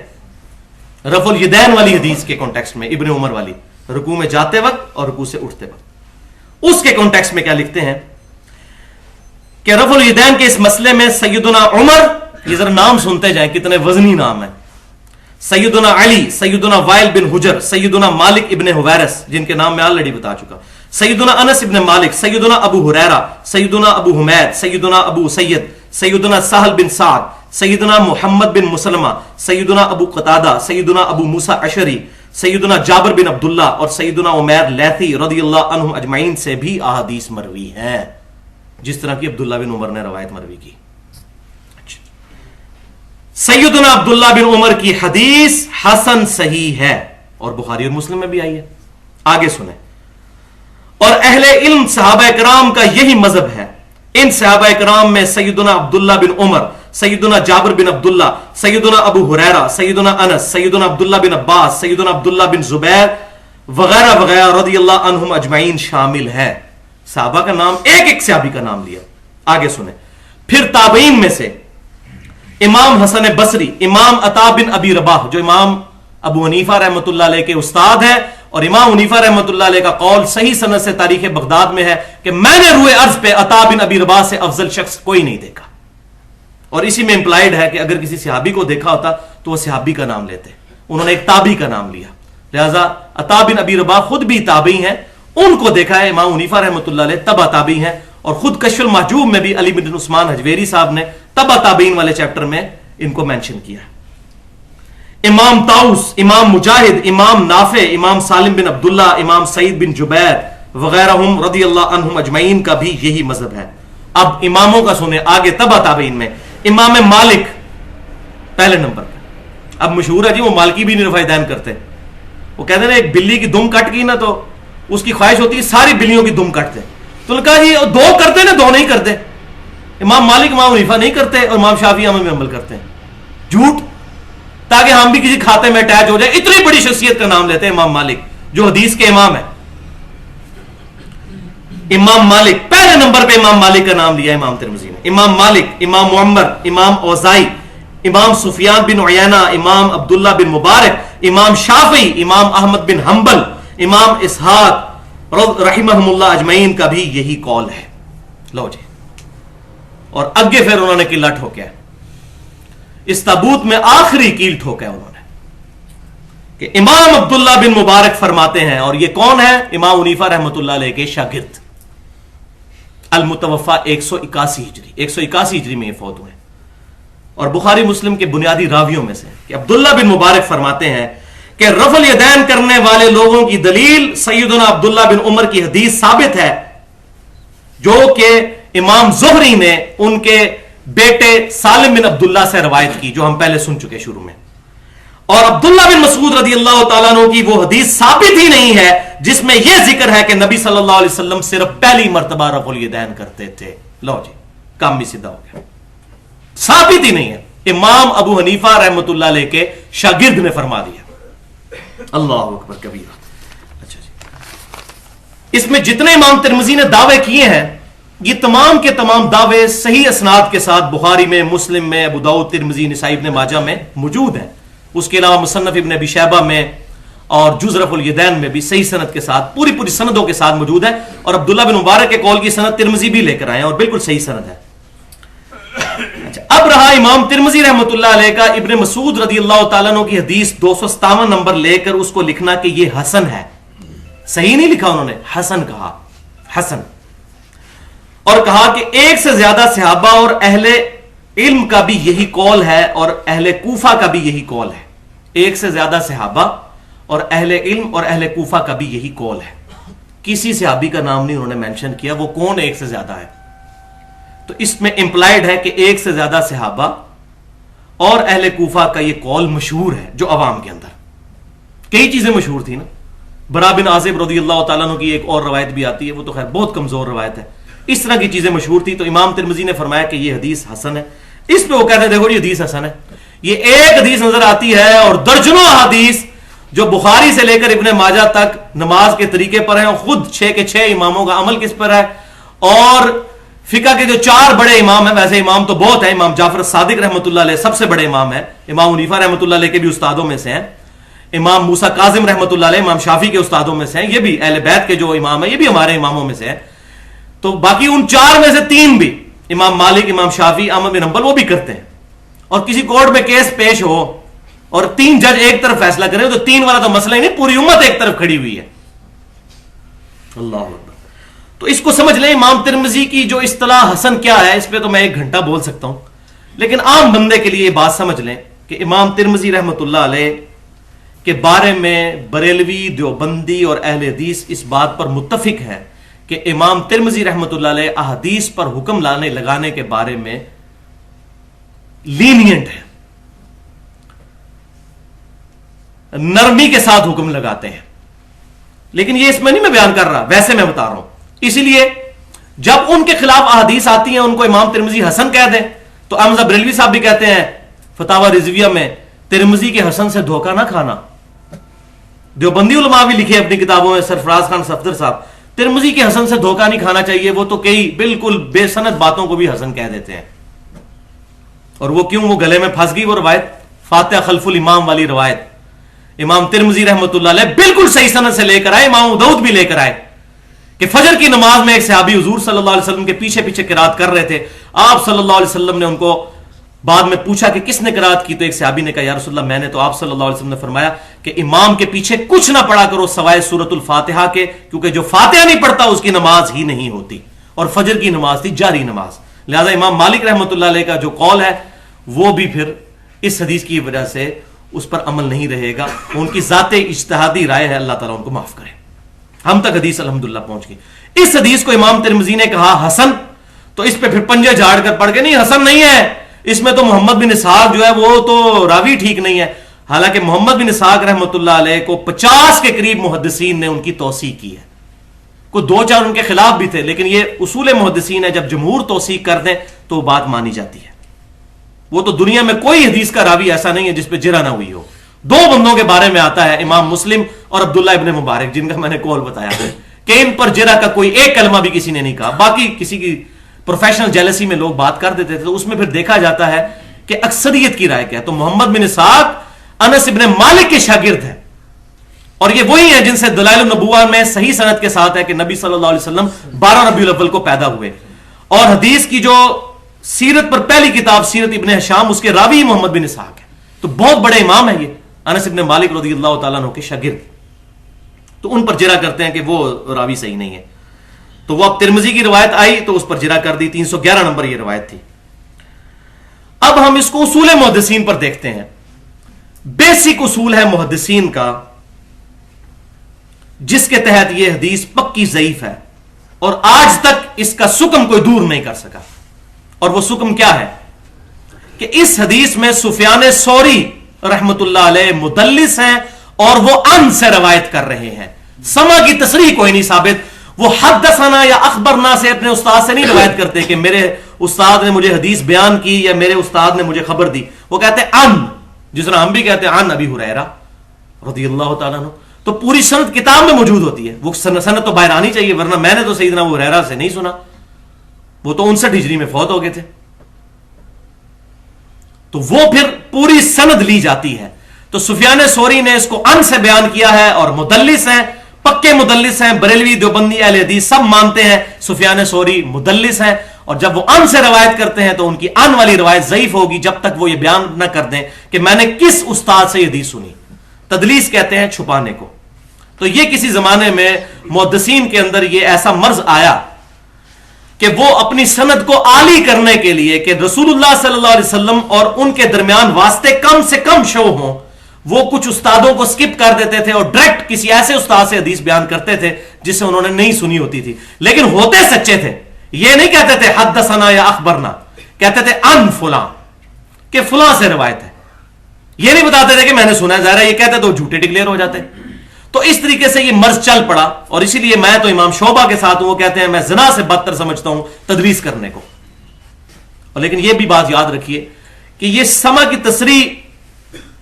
رفع الیدین والی حدیث کے کانٹیکسٹ میں، ابن عمر والی، رکوع میں جاتے وقت اور رکوع سے اٹھتے وقت. اس کے کانٹیکسٹ میں کیا لکھتے ہیں کہ رفع الیدین کے اس مسئلے میں سیدنا عمر، یہ ذرا نام سنتے جائیں کتنے وزنی نام ہیں، سیدنا علی، سیدنا وائل بن حجر، سیدنا مالک ابن حویرث جن کے نام میں آلریڈی بتا چکا، سیدنا انس ابن مالک، سیدنا ابو ہریرہ، سیدنا ابو حمید، سیدنا ابو سید، سیدنا سہل بن سعد، سیدنا محمد بن مسلمہ، سیدنا ابو قتادہ، سیدنا ابو موسیٰ اشعری، سیدنا جابر بن عبداللہ اور سیدنا عمیر لیثی رضی اللہ عنہم اجمعین سے بھی احادیث مروی ہیں، جس طرح کی عبداللہ بن عمر نے روایت مروی کی. سیدنا عبداللہ بن عمر کی حدیث حسن صحیح ہے اور بخاری اور مسلم میں بھی آئی ہے. آگے سنیں. اور اہل علم صحابہ کرام کا یہی مذہب ہے. ان صحابہ کرام میں سیدنا عبداللہ بن عمر، سیدنا جابر بن عبداللہ، سیدنا ابو ہریرہ، سیدنا انس، سیدنا عبداللہ بن عباس، سیدنا عبداللہ بن زبیر وغیرہ وغیرہ رضی اللہ عنہم اجمعین شامل ہے. صحابہ کا نام، ایک ایک صحابی کا نام لیا. آگے سنیں. پھر تابعین میں سے امام حسن بصری، امام عطا بن ابی رباح جو امام ابو حنیفہ رحمۃ اللہ علیہ کے استاد ہیں، اور امام حنیفہ رحمۃ اللہ علیہ کا قول صحیح سند سے تاریخ بغداد میں ہے کہ میں نے روئے ارض پہ عطا بن ابی رباح سے افضل شخص کوئی نہیں دیکھا. اور اسی میں امپلائڈ ہے کہ اگر کسی صحابی کو دیکھا ہوتا تو وہ صحابی کا نام لیتے، انہوں نے ایک تابعی کا نام لیا. لہذا عطا بن ابی رباح خود بھی تابعی ہیں، ان کو دیکھا ہے امام حنیفہ رحمۃ اللہ علیہ، تبع تابعی ہیں. اور خود کشف المحجوب میں بھی علی بن عثمان حجویری صاحب نے تبع تابعین والے چیپٹر میں ان کو مینشن کیا. امام طاؤس، امام مجاہد، امام نافع، امام سالم بن عبداللہ، امام سعید بن جبیر وغیرہ رضی اللہ عنہم اجمعین کا بھی یہی مذہب ہے. اب اماموں کا سنیں آگے تبع تابعین میں. امام مالک پہلے نمبر پہ. اب مشہور ہے جی وہ مالکی بھی نہیں رفع دین کرتے. وہ کہتے ہیں ایک بلی کی دم کٹ گئی نا تو اس کی خواہش ہوتی ہے ساری بلیوں کی دم کٹ دے. تو نے کہا جی دو کرتے نا، دو نہیں کرتے. امام مالک امام حنیفہ نہیں کرتے اور امام شافعی احمد بن حنبل کرتے ہیں. جھوٹ، تاکہ ہم بھی کسی کھاتے میں اٹیچ ہو جائے. اتنی بڑی شخصیت کا نام لیتے ہیں امام مالک جو حدیث کے امام ہے. امام مالک پہلے نمبر پہ امام مالک کا نام لیا امام ترمذی نے. امام مالک، امام معمر، امام اوزائی، امام سفیان بن عیینہ، امام عبداللہ بن مبارک، امام شافعی، امام احمد بن حنبل، امام اسحاق رحمہم اللہ اجمعین کا بھی یہی قول ہے. لو جی. اور اگے پھر انہوں نے قلعہ ٹھوکیا. اس تابوت میں آخری کیل ٹھوکا انہوں نے کہ امام عبداللہ بن مبارک فرماتے ہیں، اور یہ کون ہے؟ امام حنیفہ رحمۃ اللہ علیہ کے شاگرد، المتوفا 181 ہجری، 181 ہجری میں یہ فوت ہوئے، اور بخاری مسلم کے بنیادی راویوں میں سے کہ عبداللہ بن مبارک فرماتے ہیں کہ رفع الیدین کرنے والے لوگوں کی دلیل سیدنا عبداللہ بن عمر کی حدیث ثابت ہے جو کہ امام زہری نے ان کے بیٹے سالم بن عبداللہ سے روایت کی، جو ہم پہلے سن چکے شروع میں. اور عبداللہ بن مسعود رضی اللہ تعالیٰ عنہ کی وہ حدیث ثابت ہی نہیں ہے جس میں یہ ذکر ہے کہ نبی صلی اللہ علیہ وسلم صرف پہلی مرتبہ رفع الیدین کرتے تھے. لو جی کام بھی سیدھا ہو گیا، ثابت ہی نہیں ہے. امام ابو حنیفہ رحمۃ اللہ علیہ کے شاگرد نے فرما دیا. اللہ اکبر کبیرہ. اچھا جی، اس میں جتنے امام ترمذی نے دعوے کیے ہیں یہ تمام کے تمام دعوے صحیح اسناد کے ساتھ بخاری میں، مسلم میں، ابو داؤد، ترمذی، نسائی، ابن ماجہ میں موجود ہیں. اس کے علاوہ مصنف ابن ابی شیبہ میں اور جز رفع الیدین میں بھی صحیح سند کے ساتھ پوری سندوں کے ساتھ موجود ہے. اور عبداللہ بن مبارک کے قول کی سند ترمذی بھی لے کر آئے ہیں اور بالکل صحیح سند ہے. اچھا، اب رہا امام ترمذی رحمۃ اللہ علیہ کا ابن مسعود رضی اللہ تعالیٰ عنہ کی حدیث 257 نمبر لے کر اس کو لکھنا کہ یہ حسن ہے. صحیح نہیں لکھا انہوں نے، حسن کہا، حسن. اور کہا کہ ایک سے زیادہ صحابہ اور اہل علم کا بھی یہی قول ہے اور اہل کوفہ کا بھی یہی قول ہے. ایک سے زیادہ صحابہ اور اہل علم اور اہل کوفہ کا بھی یہی قول ہے. کسی صحابی کا نام نہیں انہوں نے مینشن کیا، وہ کون ایک سے زیادہ ہے. تو اس میں امپلائڈ ہے کہ ایک سے زیادہ صحابہ اور اہل کوفہ کا یہ قول مشہور ہے جو عوام کے اندر. کئی چیزیں مشہور تھی نا. برا بن عازب رضی اللہ تعالیٰ عنہ کی ایک اور روایت بھی آتی ہے، وہ تو خیر بہت کمزور روایت ہے. اس طرح کی چیزیں مشہور تھی. تو امام ترمذی نے فرمایا کہ یہ حدیث حسن ہے. اس پہ وہ کہتے ہیں دیکھو یہ حدیث حسن ہے. یہ ایک حدیث نظر آتی ہے اور درجنوں حدیث جو بخاری سے لے کر ابن ماجہ تک نماز کے طریقے پر ہیں، اور خود 6 کے 6 اماموں کا عمل کس پر ہے. اور فقہ کے جو 4 بڑے امام ہیں، ویسے امام تو بہت ہیں، امام جعفر صادق رحمۃ اللہ علیہ سب سے بڑے امام ہیں، امام حنیفہ رحمۃ اللہ علیہ کے بھی استادوں میں سے ہیں، امام موسیٰ کاظم رحمۃ اللہ علیہ امام شافعی کے استادوں میں سے ہیں، یہ بھی اہل بیت کے جو امام ہیں یہ بھی ہمارے اماموں میں سے ہیں. تو باقی ان 4 میں سے 3 بھی، امام مالک، امام شافعی، احمد بن حنبل، وہ بھی کرتے ہیں. اور کسی کورٹ میں کیس پیش ہو اور 3 جج ایک طرف فیصلہ کریں تو 3 والا تو مسئلہ ہی نہیں، پوری امت ایک طرف کھڑی ہوئی ہے. اللہ اکبر. تو اس کو سمجھ لیں امام ترمذی کی جو اصطلاح حسن کیا ہے، اس پہ تو میں 1 گھنٹہ بول سکتا ہوں، لیکن عام بندے کے لیے یہ بات سمجھ لیں کہ امام ترمذی رحمۃ اللہ علیہ کے بارے میں بریلوی، دیوبندی اور اہل حدیث اس بات پر متفق ہے کہ امام ترمذی رحمۃ اللہ علیہ احادیث پر حکم لگانے کے بارے میں لینینٹ ہے، نرمی کے ساتھ حکم لگاتے ہیں. لیکن یہ اس میں نہیں میں بیان کر رہا، ویسے میں بتا رہا ہوں. اسی لیے جب ان کے خلاف احادیث آتی ہیں ان کو امام ترمذی حسن کہہ دیں تو احمد بریلوی صاحب بھی کہتے ہیں فتاوی رضویہ میں ترمذی کے حسن سے دھوکہ نہ کھانا. دیوبندی علماء بھی لکھے اپنی کتابوں میں، سرفراز خان صفدر صاحب، ترمذی کے حسن سے دھوکہ نہیں کھانا چاہیے، وہ تو کئی بالکل بے سند باتوں کو بھی حسن کہہ دیتے ہیں. اور وہ کیوں؟ وہ گلے میں پھنس گئی وہ روایت، فاتحہ خلف الامام والی روایت. امام ترمذی رحمۃ اللہ علیہ بالکل صحیح سند سے لے کر آئے، امام داؤد بھی لے کر آئے کہ فجر کی نماز میں ایک صحابی حضور صلی اللہ علیہ وسلم کے پیچھے پیچھے قرات کر رہے تھے. آپ صلی اللہ علیہ وسلم نے ان کو بعد میں پوچھا کہ کس نے قرات کی، تو ایک صحابی نے کہا یا رسول اللہ میں نے. تو آپ صلی اللہ علیہ وسلم نے فرمایا کہ امام کے پیچھے کچھ نہ پڑھا کرو سوائے سورۃ الفاتحہ کے، کیونکہ جو فاتحہ نہیں پڑھتا اس کی نماز ہی نہیں ہوتی. اور فجر کی نماز تھی جاری نماز. لہذا امام مالک رحمۃ اللہ علیہ کا جو قول ہے وہ بھی پھر اس حدیث کی وجہ سے اس پر عمل نہیں رہے گا. ان کی ذات اجتہادی رائے ہے، اللہ تعالیٰ ان کو معاف کرے. ہم تک حدیث الحمدللہ پہنچ گئی. اس حدیث کو امام ترمذی نے کہا حسن، تو اس پہ پھر پنجے جھاڑ کر پڑھ کے نہیں حسن نہیں ہے، اس میں تو محمد بن اسحاق جو ہے وہ تو راوی ٹھیک نہیں ہے. حالانکہ محمد بن اسحاق رحمۃ اللہ علیہ کو 50 کے قریب محدثین نے ان کی توثیق کی ہے. کوئی 2-4 ان کے خلاف بھی تھے، لیکن یہ اصول محدثین ہے، جب جمہور توثیق کر دیں تو وہ بات مانی جاتی ہے. وہ تو دنیا میں کوئی حدیث کا راوی ایسا نہیں ہے جس پہ جرح نہ ہوئی ہو. 2 بندوں کے بارے میں آتا ہے، امام مسلم اور عبداللہ ابن مبارک، جن کا میں نے قول بتایا کہ ان پر جرح کا کوئی ایک کلمہ بھی کسی نے نہیں کہا. باقی کسی کی پروفیشنل جیلسی میں لوگ بات کر دیتے تھے، تو اس میں پھر دیکھا جاتا ہے کہ اکثریت کی رائے کیا ہے. تو محمد بن اسحاق انس ابن مالک کے شاگرد ہیں، اور یہ وہی ہیں جن سے دلائل النبوہ میں صحیح سند کے ساتھ ہے کہ نبی صلی اللہ علیہ وسلم 12 ربیع الاول کو پیدا ہوئے. اور حدیث کی جو سیرت پر پہلی کتاب سیرت ابن ہشام، اس کے راوی محمد بن اسحاق ہے. تو بہت بڑے امام ہیں یہ، انس ابن مالک رضی اللہ تعالیٰ عنہ کے شاگرد. تو ان پر جرح کرتے ہیں کہ وہ راوی صحیح نہیں ہے. تو وہ اب ترمذی کی روایت آئی تو اس پر جرح کر دی. 311 نمبر یہ روایت تھی. اب ہم اس کو اصول محدثین پر دیکھتے ہیں. بیسک اصول ہے محدثین کا جس کے تحت یہ حدیث پکی ضعیف ہے اور آج تک اس کا سکم کوئی دور نہیں کر سکا. اور وہ سکم کیا ہے کہ اس حدیث میں سفیان ثوری رحمت اللہ علیہ مدلس ہیں اور وہ ان سے روایت کر رہے ہیں. سما کی تصریح کوئی نہیں ثابت. وہ حدثنا یا اخبرنا سے اپنے استاد سے نہیں روایت کرتے کہ میرے استاد نے مجھے حدیث بیان کی یا میرے استاد نے مجھے خبر دی. وہ کہتے ہیں ان، جس طرح ہم بھی کہتے ہیں ان ابی ہریرہ رضی اللہ تعالیٰ عنہ. تو پوری سند کتاب میں موجود ہوتی ہے. وہ سند تو باہر آنی چاہیے، ورنہ میں نے تو سیدنا ابو ہریرہ سے نہیں سنا. وہ تو 59 ہجری میں فوت ہو گئے تھے. تو وہ پھر پوری سند لی جاتی ہے. تو سفیان ثوری نے اس کو ان سے بیان کیا ہے اور مدلس ہیں، پکے مدلس ہیں. بریلوی دیوبندی اہل حدیث سب مانتے ہیں سفیان ثوری مدلس ہیں، اور جب وہ ان سے روایت کرتے ہیں تو ان کی ان والی روایت ضعیف ہوگی جب تک وہ یہ بیان نہ کر دیں کہ میں نے کس استاد سے یہ حدیث سنی. تدلیس کہتے ہیں چھپانے کو. تو یہ کسی زمانے میں محدثین کے اندر یہ ایسا مرض آیا کہ وہ اپنی سند کو عالی کرنے کے لیے کہ رسول اللہ صلی اللہ علیہ وسلم اور ان کے درمیان واسطے کم سے کم شو ہوں، وہ کچھ استادوں کو سکپ کر دیتے تھے اور ڈائریکٹ کسی ایسے استاد سے حدیث بیان کرتے تھے جس سے انہوں نے نہیں سنی ہوتی تھی. لیکن ہوتے سچے تھے. یہ نہیں کہتے تھے حدثنا یا اخبرنا، کہتے تھے ان فلاں، کہ فلاں سے روایت ہے. یہ نہیں بتاتے تھے کہ میں نے سنا ہے. ظاہر ہے یہ کہتے تو جھوٹے ڈکلیئر ہو جاتے. تو اس طریقے سے یہ مرض چل پڑا، اور اسی لیے میں تو امام شعبہ کے ساتھ ہوں. وہ کہتے ہیں میں زنا سے بدتر سمجھتا ہوں تدریس کرنے کو. اور لیکن یہ بھی بات یاد رکھیے کہ یہ سما کی تصریح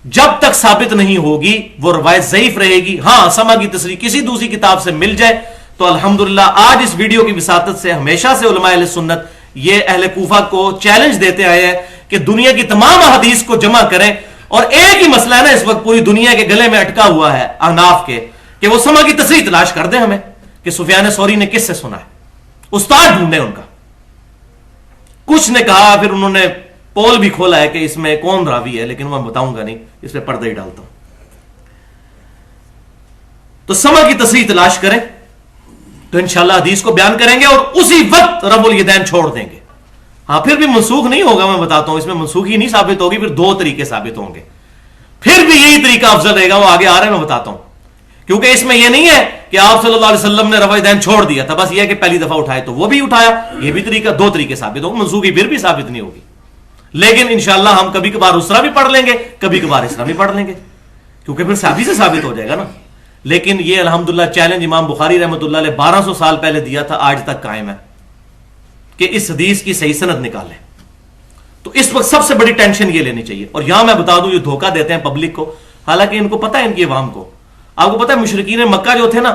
جب تک ثابت نہیں ہوگی وہ روایت ضعیف رہے گی. ہاں سما کی تصریح کسی دوسری کتاب سے مل جائے تو الحمدللہ. آج اس ویڈیو کی وساطت سے ہمیشہ سے علماء اہل سنت یہ اہل کوفہ کو چیلنج دیتے آئے ہیں کہ دنیا کی تمام احادیث کو جمع کریں. اور ایک ہی مسئلہ ہے نا اس وقت پوری دنیا کے گلے میں اٹکا ہوا ہے احناف کے، کہ وہ سما کی تصریح تلاش کر دیں ہمیں کہ سفیان ثوری نے کس سے سنا ہے. استاد ڈھونڈے ان کا. کچھ نے کہا، پھر انہوں نے پول بھی کھولا ہے کہ اس میں کون راوی ہے، لیکن میں بتاؤں گا نہیں، اس پہ پردہ ہی ڈالتا ہوں. تو سما کی تصریح تلاش کریں تو انشاءاللہ حدیث کو بیان کریں گے اور اسی وقت رب الیدین چھوڑ دیں گے. ہاں پھر بھی منسوخ نہیں ہوگا، میں بتاتا ہوں. اس میں منسوخی نہیں ثابت ہوگی، پھر دو طریقے ثابت ہوں گے. پھر بھی یہی طریقہ افضل رہے گا، وہ آگے آ رہا ہے میں بتاتا ہوں. کیونکہ اس میں یہ نہیں ہے کہ آپ صلی اللہ علیہ وسلم نے رفع دین چھوڑ دیا تھا، بس یہ ہے کہ پہلی دفعہ اٹھائے تو وہ بھی اٹھایا. یہ بھی طریقہ، دو طریقے ثابت ہوں. منسوخی پھر بھی ثابت نہیں ہوگی. لیکن انشاءاللہ ہم کبھی کبھار اس طرح بھی پڑھ لیں گے، کبھی کبھار اس طرح بھی پڑھ لیں گے، کیونکہ پھر صحابی سے ثابت ہو جائے گا نا. لیکن یہ الحمدللہ چیلنج امام بخاری رحمۃ اللہ علیہ 1200 سال پہلے دیا تھا، آج تک قائم ہے کہ اس حدیث کی صحیح سند نکالیں. تو اس وقت سب سے بڑی ٹینشن یہ لینی چاہیے. اور یہاں میں بتا دوں یہ دھوکہ دیتے ہیں پبلک کو، حالانکہ ان کو پتہ ہے، ان کی عوام کو. آپ کو پتہ ہے مشرکین مکہ جو تھے نا،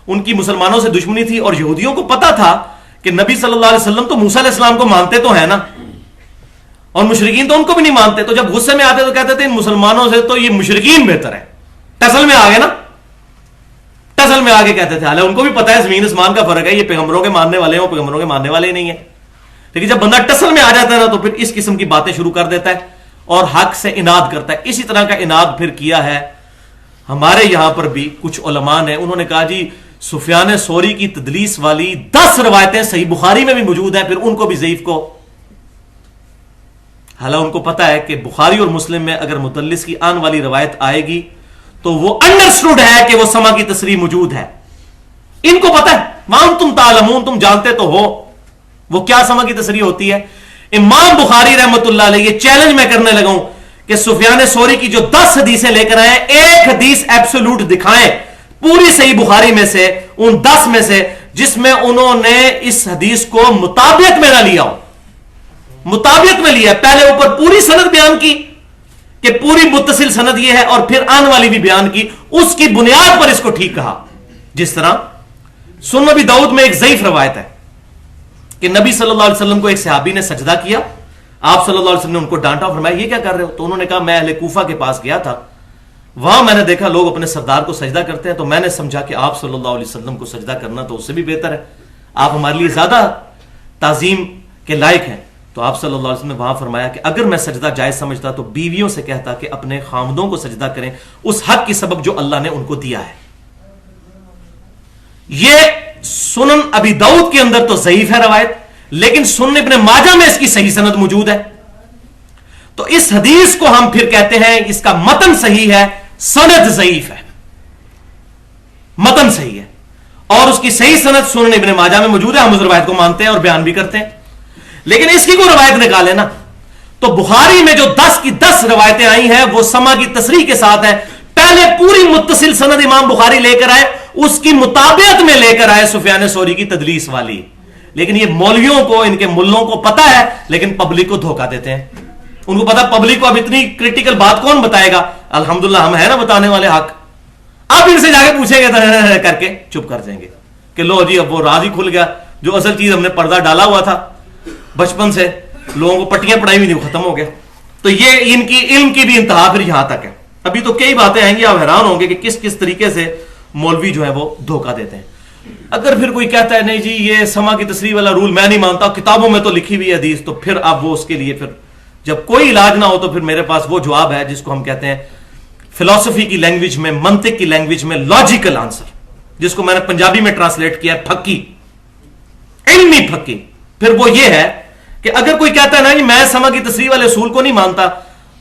ان کی مسلمانوں سے دشمنی تھی، اور یہودیوں کو پتہ تھا کہ نبی صلی اللہ علیہ وسلم تو موسیٰ علیہ السلام کو مانتے تو ہیں نا، اور مشرکین تو ان کو بھی نہیں مانتے. تو جب غصے میں آتے تو کہتے تھے ان مسلمانوں سے تو یہ مشرکین بہتر ہے. ٹسل میں آگے نا، ٹسل میں آگے کہتے تھے. حالانکہ ان کو بھی پتہ ہے زمین اسمان کا فرق ہے، یہ پیغمبروں کے ماننے والے ہیں، وہ پیغمبروں کے ماننے والے ہی نہیں ہیں. لیکن جب بندہ ٹسل میں آ جاتا ہے نا تو پھر اس قسم کی باتیں شروع کر دیتا ہے اور حق سے اناد کرتا ہے. اسی طرح کا اناد پھر کیا ہے ہمارے یہاں پر بھی کچھ علماء نے. انہوں نے کہا جی سفیان ثوری کی تدلیس والی 10 روایتیں صحیح بخاری میں بھی موجود ہیں، پھر ان کو بھی ضعیف کو. حالانکہ ان کو پتا ہے کہ بخاری اور مسلم میں اگر مدلس کی آن والی روایت آئے گی تو وہ انڈرسٹوڈ ہے کہ وہ سما کی تصریح موجود ہے. ان کو پتا ہے، وَأَنْتُمْ تم تعلمون، تم جانتے تو ہو وہ کیا سما کی تصریح ہوتی ہے. امام بخاری رحمت اللہ علیہ یہ چیلنج میں کرنے لگا ہوں کہ سفیان ثوری کی جو 10 حدیثیں لے کر آئے، ایک حدیث ایبسولوٹ دکھائیں پوری صحیح بخاری میں سے، ان 10 میں سے، جس میں انہوں نے اس حدیث کو مطابقت میں نہ لیا ہو. مطابقت میں لیا، پہلے اوپر پوری سند بیان کی کہ پوری متصل سند یہ ہے، اور پھر آن والی بھی بیان کی، اس کی بنیاد پر اس کو ٹھیک کہا. جس طرح سنن ابی داؤد میں ایک ضعیف روایت ہے کہ نبی صلی اللہ علیہ وسلم کو ایک صحابی نے سجدہ کیا، آپ صلی اللہ علیہ وسلم نے ان کو ڈانٹا، فرمایا یہ کیا کر رہے ہو؟ تو انہوں نے کہا میں اہل کوفہ کے پاس گیا تھا، وہاں میں نے دیکھا لوگ اپنے سردار کو سجدہ کرتے ہیں، تو میں نے سمجھا کہ آپ صلی اللہ علیہ وسلم کو سجدہ کرنا تو اس سے بھی بہتر ہے، آپ ہمارے لیے زیادہ تعظیم کے لائق ہیں. تو آپ صلی اللہ علیہ وسلم نے وہاں فرمایا کہ اگر میں سجدہ جائز سمجھتا تو بیویوں سے کہتا کہ اپنے خامدوں کو سجدہ کریں اس حق کی سبب جو اللہ نے ان کو دیا ہے. یہ سنن ابی داؤد کے اندر تو ضعیف ہے روایت، لیکن سنن ابن ماجہ میں اس کی صحیح سند موجود ہے. تو اس حدیث کو ہم پھر کہتے ہیں اس کا متن صحیح ہے، سند ضعیف ہے. متن صحیح ہے اور اس کی صحیح سند سنن ابن ماجہ میں موجود ہے. ہم اس روایت کو مانتے ہیں اور بیان بھی کرتے ہیں. لیکن اس کی کوئی روایت نکالے نا تو بخاری میں جو 10 کی 10 روایتیں آئی ہیں وہ سما کی تصریح کے ساتھ ہیں. پہلے پوری متصل سند امام بخاری لے کر آئے، اس کی مطابقت میں لے کر آئے سفیان ثوری کی تدلیس والی. لیکن یہ مولویوں کو، ان کے ملوں کو پتا ہے، لیکن پبلک کو دھوکہ دیتے ہیں. ان کو پتا پبلک کو اب اتنی کریٹیکل بات کون بتائے گا. الحمدللہ ہم ہیں نا بتانے والے حق. اب ان سے جا کے پوچھیں گے کر کے چپ کر جائیں گے کہ لو جی اب وہ راز ہی کھل گیا. جو اصل چیز ہم نے پردہ ڈالا ہوا تھا بچپن سے، لوگوں کو پٹیاں پڑھائی ہوئی نہیں، وہ ختم ہو گیا. تو یہ ان کی علم کی بھی انتہا پھر یہاں تک ہے. ابھی تو کئی باتیں آئیں گی، آپ حیران ہوں گے کہ کس کس طریقے سے مولوی جو ہے وہ دھوکہ دیتے ہیں. اگر پھر کوئی کہتا ہے نہیں جی یہ سما کی تصریح والا رول میں نہیں مانتا، کتابوں میں تو لکھی ہوئی حدیث، تو پھر اب وہ اس کے لیے پھر جب کوئی علاج نہ ہو تو پھر میرے پاس وہ جواب ہے جس کو ہم کہتے ہیں فلسفی کی لینگویج میں، منطق کی لینگویج میں لاجیکل آنسر، جس کو میں نے پنجابی میں ٹرانسلیٹ کیا پھکی، علمی پھکی. پھر وہ یہ ہے کہ اگر کوئی کہتا ہے نا جی میں سما کی تصریح والے اصول کو نہیں مانتا،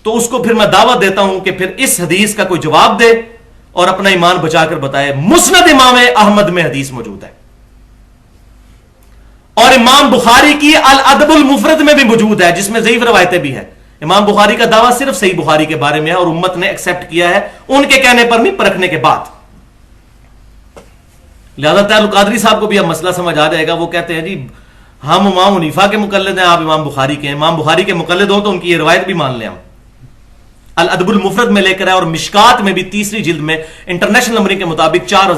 تو اس کو پھر میں دعوت دیتا ہوں کہ پھر اس حدیث کا کوئی جواب دے اور اپنا ایمان بچا کر بتائے. مسند امام احمد میں حدیث موجود ہے اور امام بخاری کی الادب المفرد میں بھی موجود ہے، جس میں ضعیف روایتیں بھی ہیں. امام بخاری کا دعویٰ صرف صحیح بخاری کے بارے میں ہے اور امت نے ایکسپٹ کیا ہے ان کے کہنے پر نہیں، پرکھنے کے بعد. لہذا طاہر القادری صاحب کو بھی اب مسئلہ سمجھ آ جائے گا. وہ کہتے ہیں جی ہم امام حنیفہ کے مقلد ہیں، آپ امام بخاری کے ہیں. امام بخاری کے مقلد ہوں تو ان کی یہ روایت بھی مان لیں. ہم الادب المفرد میں لے کر آئے اور مشکات میں بھی 3ری جلد میں انٹرنیشنل نمبرنگ کے مطابق 4000